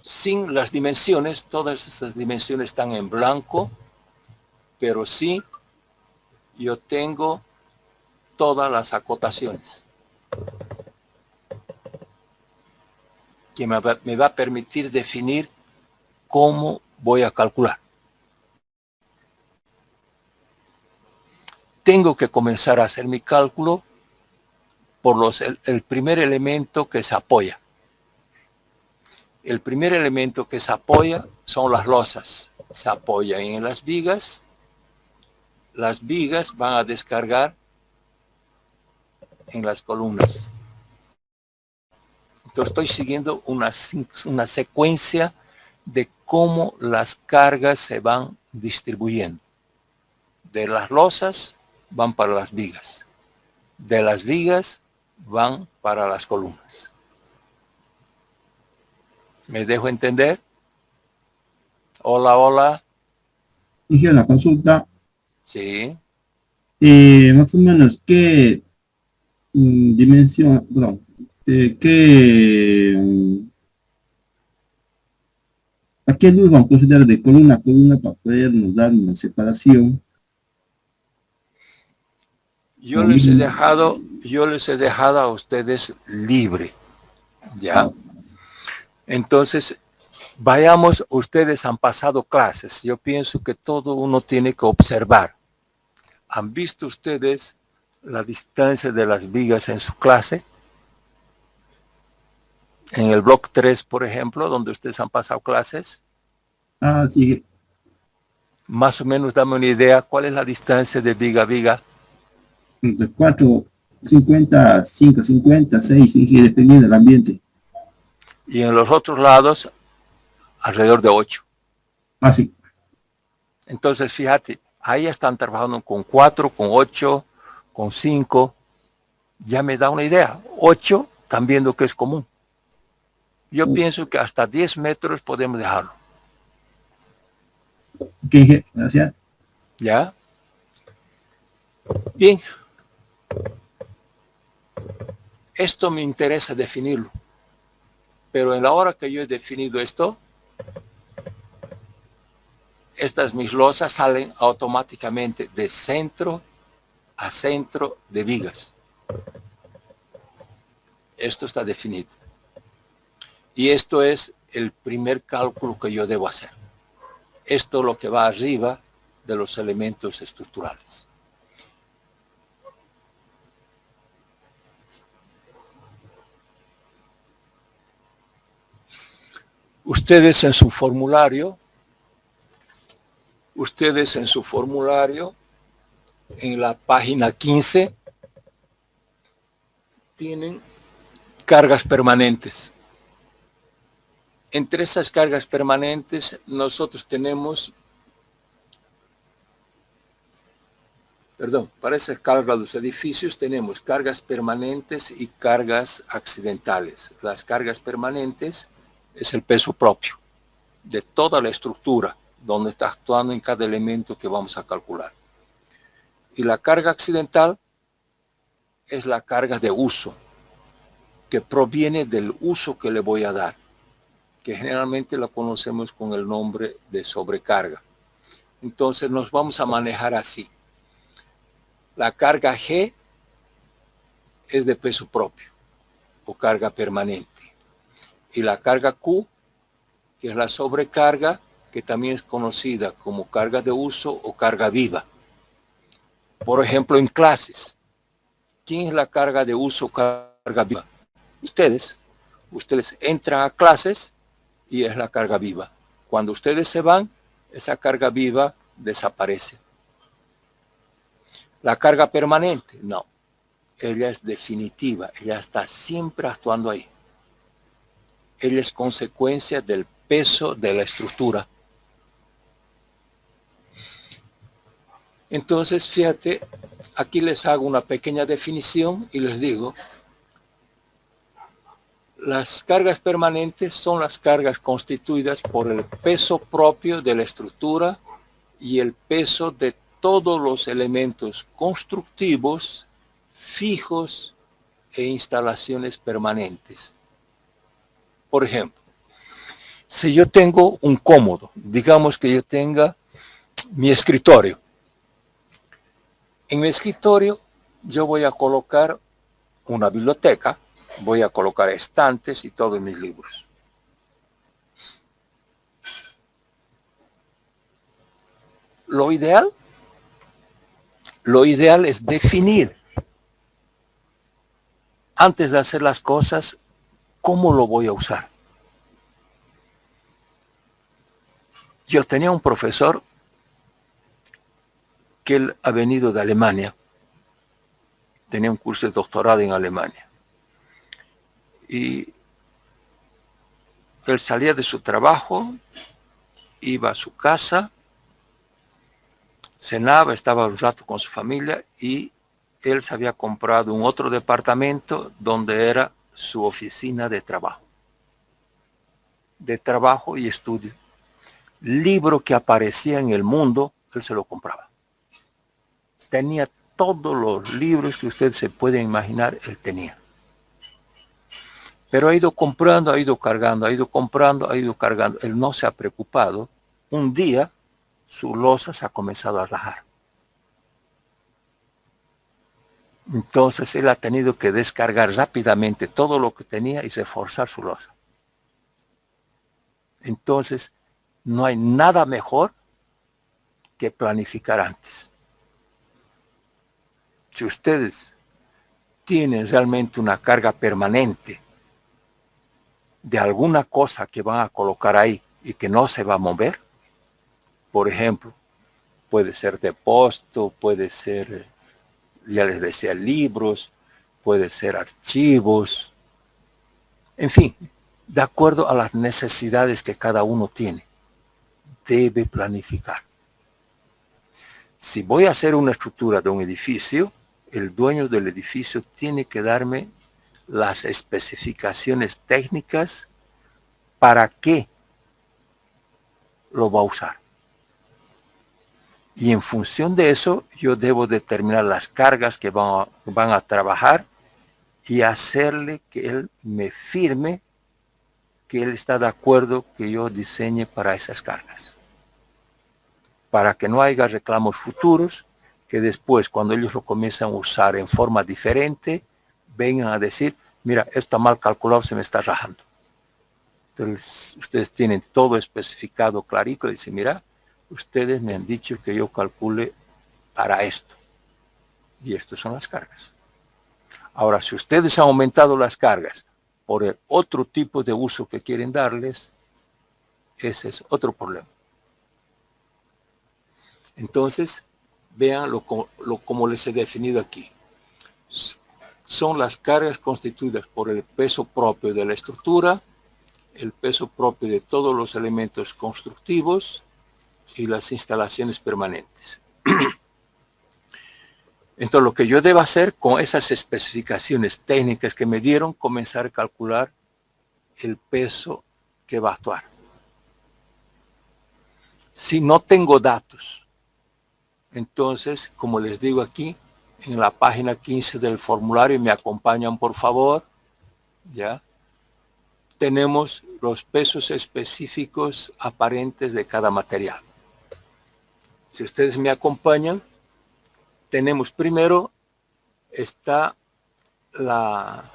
Sin las dimensiones, todas estas dimensiones están en blanco, pero sí yo tengo todas las acotaciones que me va a permitir definir cómo voy a calcular. Tengo que comenzar a hacer mi cálculo por el primer elemento que se apoya. El primer elemento que se apoya son las losas. Se apoyan en las vigas. Las vigas van a descargar en las columnas. Entonces estoy siguiendo una secuencia de cómo las cargas se van distribuyendo. De las losas van para las vigas. De las vigas van para las columnas. ¿Me dejo entender? Hola, hola. Dije la consulta. Sí. Más o menos, ¿qué dimensión, perdón, a qué luz vamos a considerar de columna a columna para podernos dar una separación? Yo les he dejado a ustedes libre. ¿Ya? Entonces, vayamos, ustedes han pasado clases. Yo pienso que todo uno tiene que observar. ¿Han visto ustedes la distancia de las vigas en su clase? En el bloque 3, por ejemplo, donde ustedes han pasado clases. Ah, sí. Más o menos dame una idea, ¿cuál es la distancia de viga a viga? Entre 4, 50, 5, 50, 6, y dependiendo del ambiente. Y en los otros lados, alrededor de 8. Ah, sí. Entonces, fíjate, ahí están trabajando con 4, con 8, con 5. Ya me da una idea. 8, están viendo que es común. Yo pienso que hasta 10 metros podemos dejarlo. Ok, gracias. ¿Ya? Bien. Esto me interesa definirlo. Pero en la hora que yo he definido esto, estas mis losas salen automáticamente de centro a centro de vigas. Esto está definido. Y esto es el primer cálculo que yo debo hacer. Esto es lo que va arriba de los elementos estructurales. Ustedes en su formulario, en la página 15, tienen cargas permanentes. Entre esas cargas permanentes, nosotros tenemos, para esa carga de los edificios tenemos cargas permanentes y cargas accidentales. Las cargas permanentes es el peso propio de toda la estructura donde está actuando en cada elemento que vamos a calcular. Y la carga accidental es la carga de uso, que proviene del uso que le voy a dar, que generalmente la conocemos con el nombre de sobrecarga. Entonces nos vamos a manejar así. La carga G es de peso propio o carga permanente. Y la carga Q, que es la sobrecarga, que también es conocida como carga de uso o carga viva. Por ejemplo, en clases, ¿quién es la carga de uso o carga viva? Ustedes entran a clases y es la carga viva. Cuando ustedes se van, esa carga viva desaparece. La carga permanente, no. Ella es definitiva, ella está siempre actuando ahí. Ella es consecuencia del peso de la estructura. Entonces, fíjate, aquí les hago una pequeña definición y les digo, Las cargas permanentes son las cargas constituidas por el peso propio de la estructura y el peso de todos los elementos constructivos, fijos e instalaciones permanentes. Por ejemplo, si yo tengo un cómodo, digamos que yo tenga mi escritorio. En mi escritorio yo voy a colocar una biblioteca, voy a colocar estantes y todos mis libros. Lo ideal es definir, antes de hacer las cosas, cómo lo voy a usar. Yo tenía un profesor que él ha venido de Alemania, tenía un curso de doctorado en Alemania. Y él salía de su trabajo, iba a su casa, cenaba, estaba un rato con su familia y él se había comprado un otro departamento donde era su oficina de trabajo y estudio. Libro que aparecía en el mundo, él se lo compraba. Tenía todos los libros que usted se puede imaginar, él tenía. Pero ha ido comprando, ha ido cargando, ha ido comprando, ha ido cargando. Él no se ha preocupado. Un día su loza se ha comenzado a rajar. Entonces él ha tenido que descargar rápidamente todo lo que tenía y reforzar su loza. Entonces no hay nada mejor que planificar antes. Si ustedes tienen realmente una carga permanente de alguna cosa que van a colocar ahí y que no se va a mover, por ejemplo, puede ser depósito, puede ser, ya les decía, libros, puede ser archivos, en fin, de acuerdo a las necesidades que cada uno tiene, debe planificar. Si voy a hacer una estructura de un edificio, el dueño del edificio tiene que darme las especificaciones técnicas para qué lo va a usar. Y en función de eso, yo debo determinar las cargas que van a trabajar y hacerle que él me firme que él está de acuerdo que yo diseñe para esas cargas. Para que no haya reclamos futuros, que después, cuando ellos lo comienzan a usar en forma diferente, vengan a decir, mira, está mal calculado, se me está rajando. Entonces, ustedes tienen todo especificado clarito, dicen, mira, ustedes me han dicho que yo calcule para esto. Y estas son las cargas. Ahora, si ustedes han aumentado las cargas por el otro tipo de uso que quieren darles, ese es otro problema. Entonces, vean como les he definido aquí. Son las cargas constituidas por el peso propio de la estructura, el peso propio de todos los elementos constructivos y las instalaciones permanentes. Entonces, lo que yo debo hacer con esas especificaciones técnicas que me dieron, comenzar a calcular el peso que va a actuar. Si no tengo datos, entonces, como les digo aquí, en la página 15 del formulario, me acompañan por favor, ¿ya? Tenemos los pesos específicos aparentes de cada material. Si ustedes me acompañan, tenemos primero, está la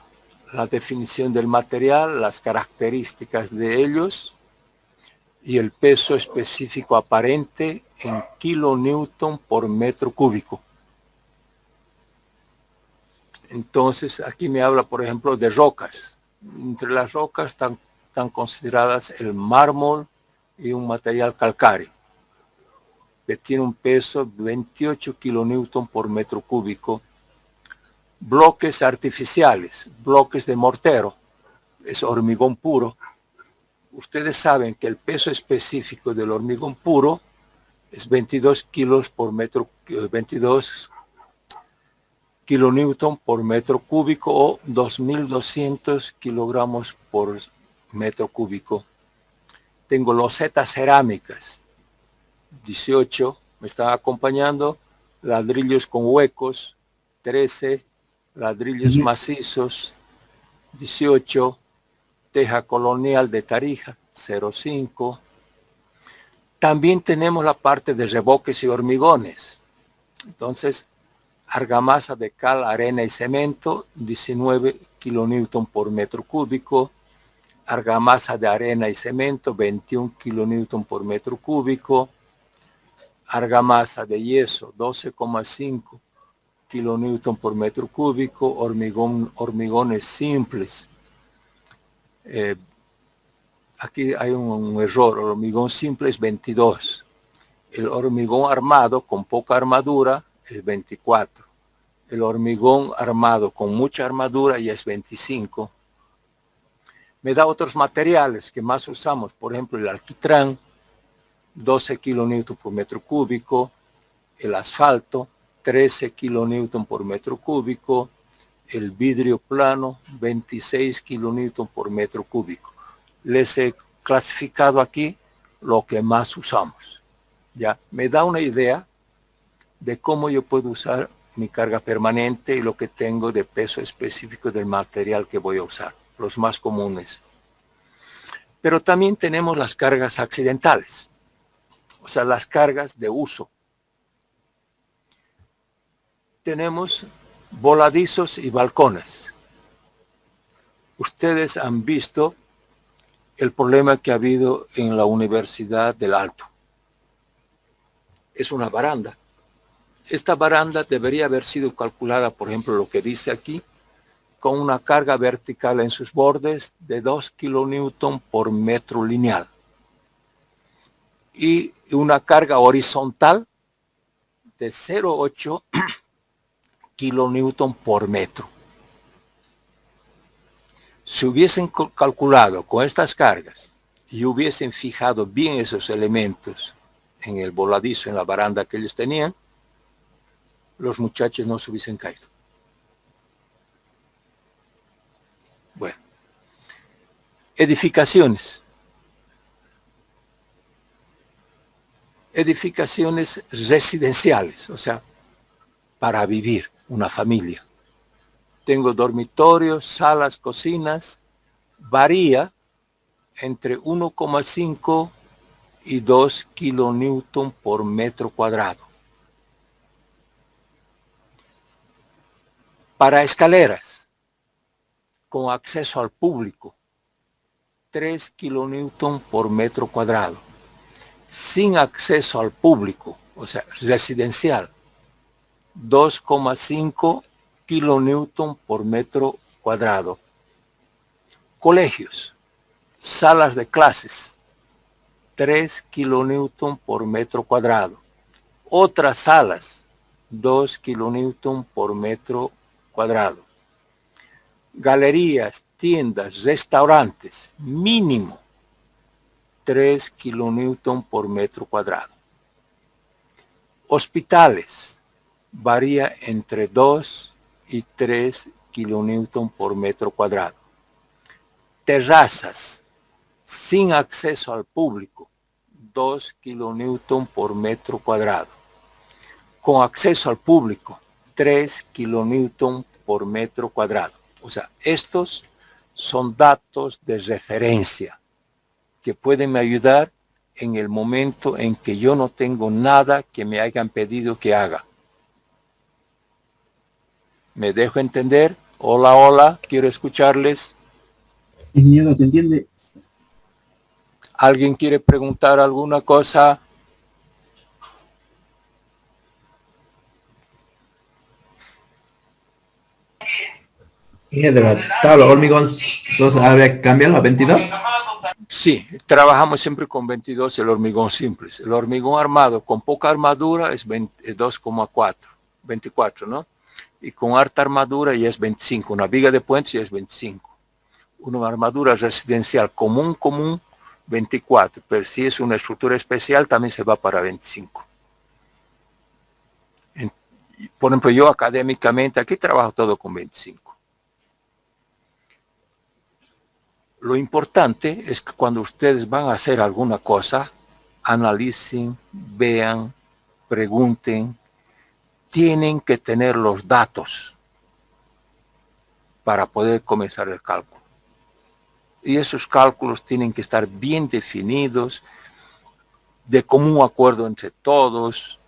definición del material, las características de ellos y el peso específico aparente en kilonewton por metro cúbico. Entonces, aquí me habla, por ejemplo, de rocas. Entre las rocas están consideradas el mármol y un material calcáreo, que tiene un peso de 28 kilonewton por metro cúbico. Bloques artificiales, bloques de mortero, es hormigón puro. Ustedes saben que el peso específico del hormigón puro es 22 kilos por metro, 22 kilonewton por metro cúbico o 2.200 kilogramos por metro cúbico. Tengo losetas cerámicas, 18, me están acompañando, ladrillos con huecos, 13, ladrillos macizos, 18, teja colonial de Tarija, 0,5. También tenemos la parte de reboques y hormigones. Entonces, argamasa de cal, arena y cemento, 19 kilonewton por metro cúbico. Argamasa de arena y cemento, 21 kilonewton por metro cúbico. Argamasa de yeso, 12,5 kilonewton por metro cúbico. Hormigones simples. Aquí hay un error, el hormigón simple es 22. El hormigón armado con poca armadura es 24. El hormigón armado con mucha armadura ya es 25. Me da otros materiales que más usamos, por ejemplo el alquitrán, 12 kilonewton por metro cúbico, el asfalto, 13 kilonewton por metro cúbico, el vidrio plano, 26 kilonewton por metro cúbico. Les he clasificado aquí lo que más usamos. Ya me da una idea de cómo yo puedo usar mi carga permanente y lo que tengo de peso específico del material que voy a usar, los más comunes. Pero también tenemos las cargas accidentales, o sea, las cargas de uso. Tenemos voladizos y balcones. Ustedes han visto el problema que ha habido en la Universidad del Alto. Es una baranda. Esta baranda debería haber sido calculada, por ejemplo, lo que dice aquí, con una carga vertical en sus bordes de 2 kilonewton por metro lineal y una carga horizontal de 0,8 kilonewton por metro. Si hubiesen calculado con estas cargas y hubiesen fijado bien esos elementos en el voladizo, en la baranda que ellos tenían, los muchachos no se hubiesen caído. Bueno, edificaciones. Edificaciones residenciales, o sea, para vivir una familia. Tengo dormitorios, salas, cocinas, varía entre 1,5 y 2 kilonewton por metro cuadrado. Para escaleras, con acceso al público, 3 kilonewton por metro cuadrado. Sin acceso al público, o sea, residencial, 2,5 kilonewton por metro cuadrado. Colegios, salas de clases, 3 kilonewton por metro cuadrado. Otras salas, 2 kilonewton por metro cuadrado. Galerías, tiendas, restaurantes, mínimo 3 kilonewton por metro cuadrado. Hospitales, varía entre 2 y 3 kilonewton por metro cuadrado. Terrazas, sin acceso al público, 2 kilonewton por metro cuadrado. Con acceso al público, 3 kilonewton por metro cuadrado. O sea, estos son datos de referencia que pueden ayudar en el momento en que yo no tengo nada que me hayan pedido que haga. ¿Me dejo entender? Hola, hola, quiero escucharles. Ingeniero, ¿se entiende? ¿Alguien quiere preguntar alguna cosa? De la tabla hormigón, entonces habría que cambiarlo a 22. Sí, trabajamos siempre con 22 el hormigón simple. El hormigón armado con poca armadura es 2,4, 24, ¿no? Y con harta armadura ya es 25. Una viga de puente ya es 25. Una armadura residencial común, 24. Pero si es una estructura especial también se va para 25. Por ejemplo, yo académicamente aquí trabajo todo con 25. Lo importante es que cuando ustedes van a hacer alguna cosa, analicen, vean, pregunten, tienen que tener los datos para poder comenzar el cálculo. Y esos cálculos tienen que estar bien definidos, de común acuerdo entre todos,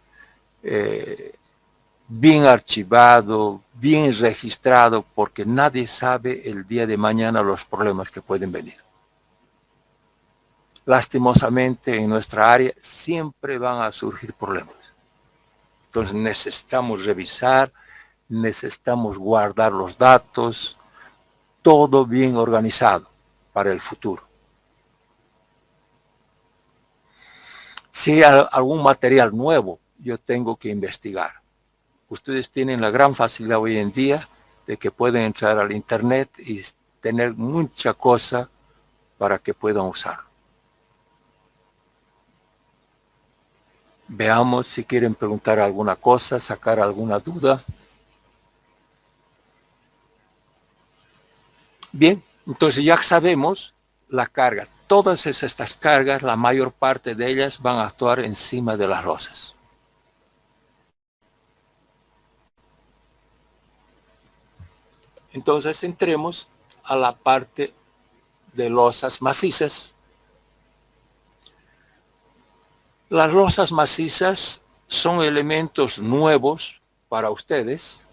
bien archivado, bien registrado, porque nadie sabe el día de mañana los problemas que pueden venir. Lastimosamente en nuestra área siempre van a surgir problemas. Entonces necesitamos revisar, necesitamos guardar los datos, todo bien organizado para el futuro. Si hay algún material nuevo, yo tengo que investigar. Ustedes tienen la gran facilidad hoy en día de que pueden entrar al internet y tener mucha cosa para que puedan usar. Veamos si quieren preguntar alguna cosa, sacar alguna duda. Bien, entonces ya sabemos la carga. Todas estas cargas, la mayor parte de ellas van a actuar encima de las losas. Entonces entremos a la parte de losas macizas. Las losas macizas son elementos nuevos para ustedes.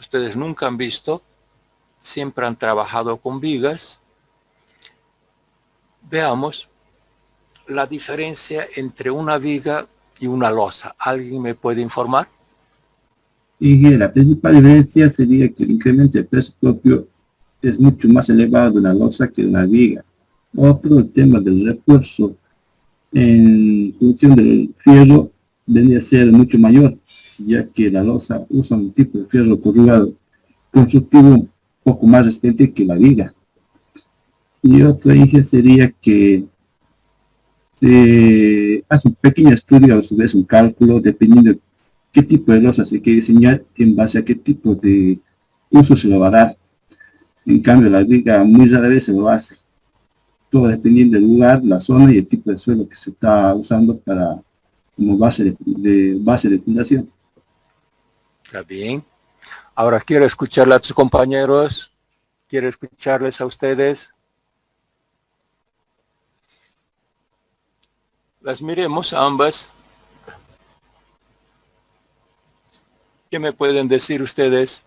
Ustedes nunca han visto, siempre han trabajado con vigas. Veamos la diferencia entre una viga y una losa. ¿Alguien me puede informar? Y la principal diferencia sería que el incremento de peso propio es mucho más elevado de una losa que de una viga. Otro, el tema del refuerzo en función del fierro vendría a ser mucho mayor, ya que la losa usa un tipo de fierro corrugado constructivo un poco más resistente que la viga. Y otro eje sería que se hace un pequeño estudio, a su vez un cálculo, dependiendo de qué tipo de losa se quiere diseñar, en base a qué tipo de uso se lo va a dar. En cambio, la viga muy rara vez se lo hace. Todo dependiendo del lugar, la zona y el tipo de suelo que se está usando para como base de fundación. Está bien. Ahora quiero escucharle a tus compañeros. Quiero escucharles a ustedes. Las miremos ambas. ¿Qué me pueden decir ustedes?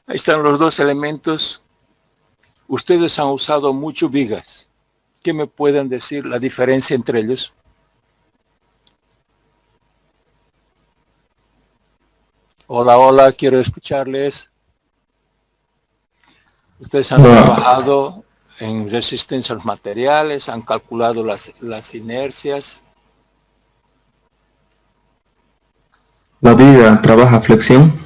Ahí están los dos elementos. Ustedes han usado mucho vigas. ¿Qué me pueden decir la diferencia entre ellos? Hola, hola, quiero escucharles. Ustedes han trabajado en resistencia a los materiales, han calculado las inercias. La viga trabaja flexión.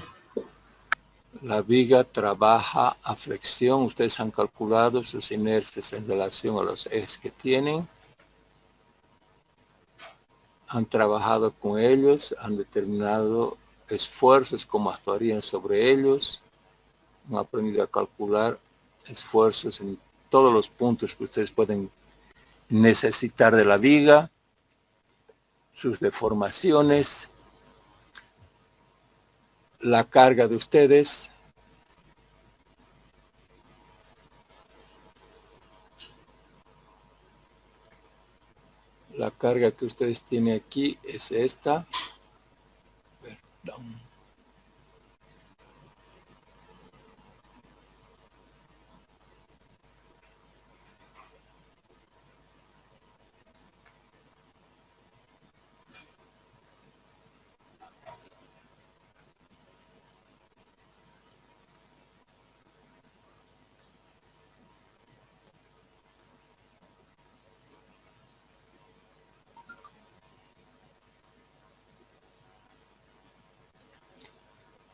La viga trabaja a flexión. Ustedes han calculado sus inercias en relación a los ejes que tienen. Han trabajado con ellos, han determinado esfuerzos, cómo actuarían sobre ellos. Han aprendido a calcular esfuerzos en todos los puntos que ustedes pueden necesitar de la viga, sus deformaciones, la carga de ustedes. La carga que ustedes tienen aquí es esta. Perdón.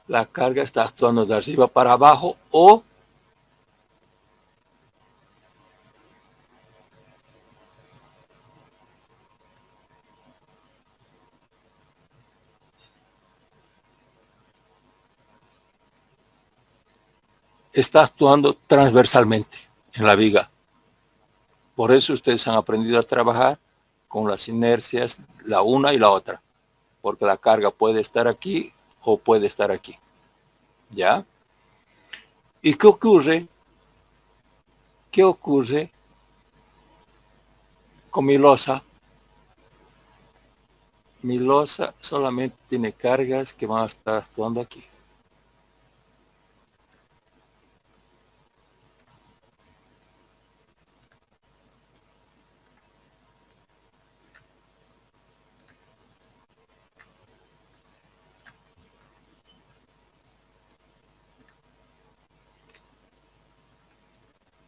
La carga está actuando de arriba para abajo o está actuando transversalmente en la viga. Por eso ustedes han aprendido a trabajar con las inercias, la una y la otra, porque la carga puede estar aquí o puede estar aquí. ¿Ya? ¿Y qué ocurre? ¿Qué ocurre con mi losa? Mi losa solamente tiene cargas que van a estar actuando aquí.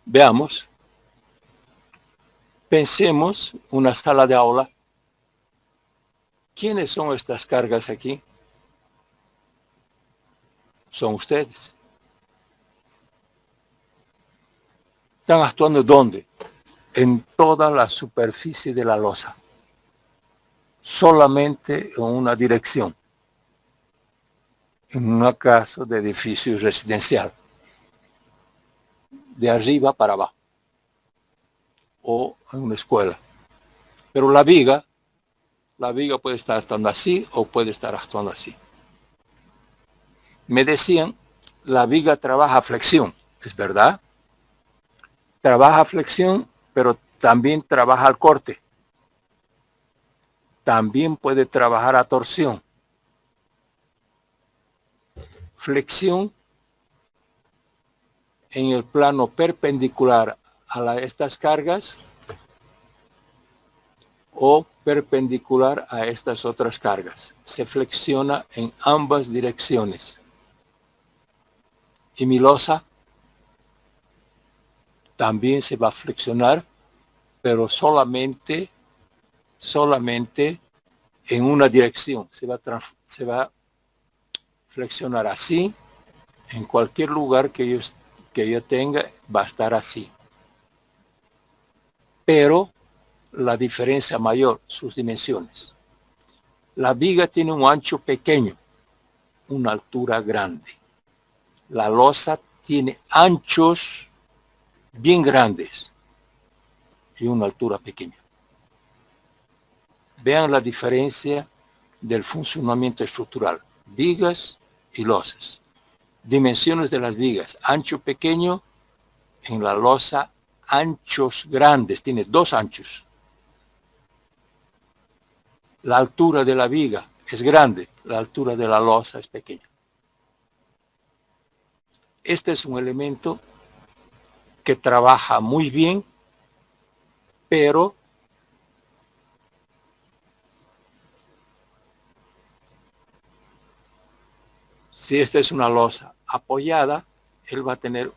Veamos. Pensemos una sala de aula. ¿Quiénes son estas cargas aquí? Son ustedes. ¿Están actuando dónde? En toda la superficie de la losa. Solamente en una dirección. En un caso de edificio residencial. De arriba para abajo. O en una escuela. Pero la viga puede estar actuando así o puede estar actuando así. Me decían, la viga trabaja a flexión, ¿es verdad? Trabaja a flexión, pero también trabaja al corte. También puede trabajar a torsión. Flexión en el plano perpendicular a estas cargas o perpendicular a estas otras cargas. Se flexiona en ambas direcciones. Y mi losa también se va a flexionar, pero solamente en una dirección. Se va a flexionar así. En cualquier lugar que yo tenga va a estar así. Pero la diferencia mayor, sus dimensiones. La viga tiene un ancho pequeño, una altura grande. La losa tiene anchos bien grandes y una altura pequeña. Vean la diferencia del funcionamiento estructural. Vigas y losas. Dimensiones de las vigas. Ancho pequeño. En la losa, anchos grandes. Tiene dos anchos. La altura de la viga es grande. La altura de la losa es pequeña. este es un elemento que trabaja muy bien, pero si esta es una losa apoyada, él va a tener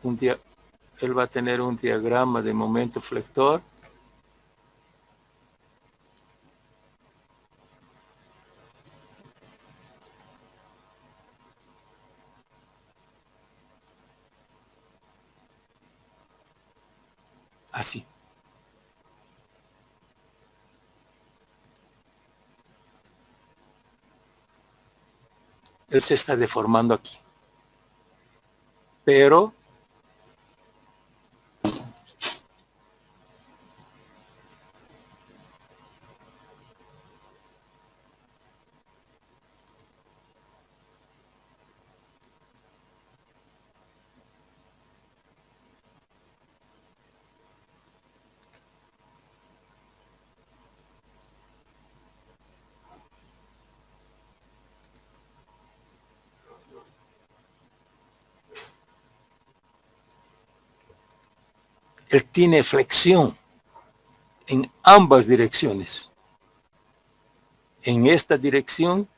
un diagrama de momento flector. Así. Él se está deformando aquí. Pero él tiene flexión en ambas direcciones, en esta dirección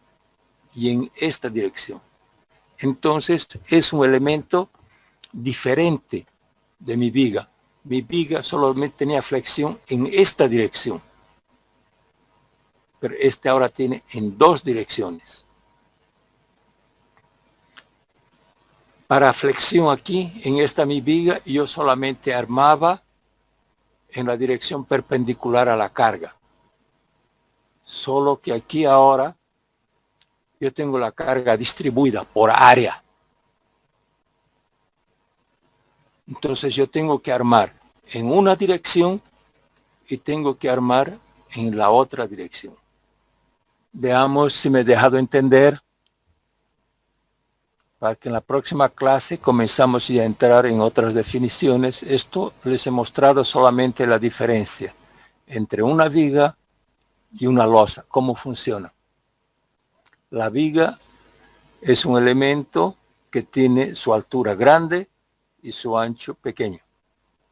y en esta dirección. Entonces es un elemento diferente de mi viga. Mi viga solamente tenía flexión en esta dirección, pero este ahora tiene en dos direcciones. Para flexión aquí, en esta mi viga, yo solamente armaba en la dirección perpendicular a la carga. Solo que aquí ahora yo tengo la carga distribuida por área. Entonces yo tengo que armar en una dirección y tengo que armar en la otra dirección. Veamos si me he dejado entender, para que en la próxima clase comenzamos ya a entrar en otras definiciones. Esto les he mostrado solamente la diferencia entre una viga y una losa, cómo funciona. La viga es un elemento que tiene su altura grande y su ancho pequeño.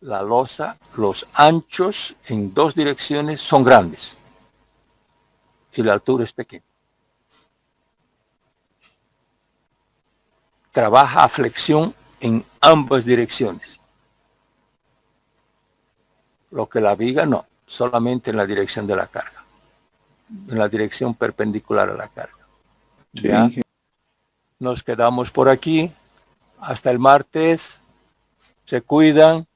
La losa, los anchos en dos direcciones son grandes y la altura es pequeña. Trabaja a flexión en ambas direcciones. Lo que la viga no, solamente en la dirección de la carga, en la dirección perpendicular a la carga. Ya nos quedamos por aquí. Hasta el martes. Se cuidan.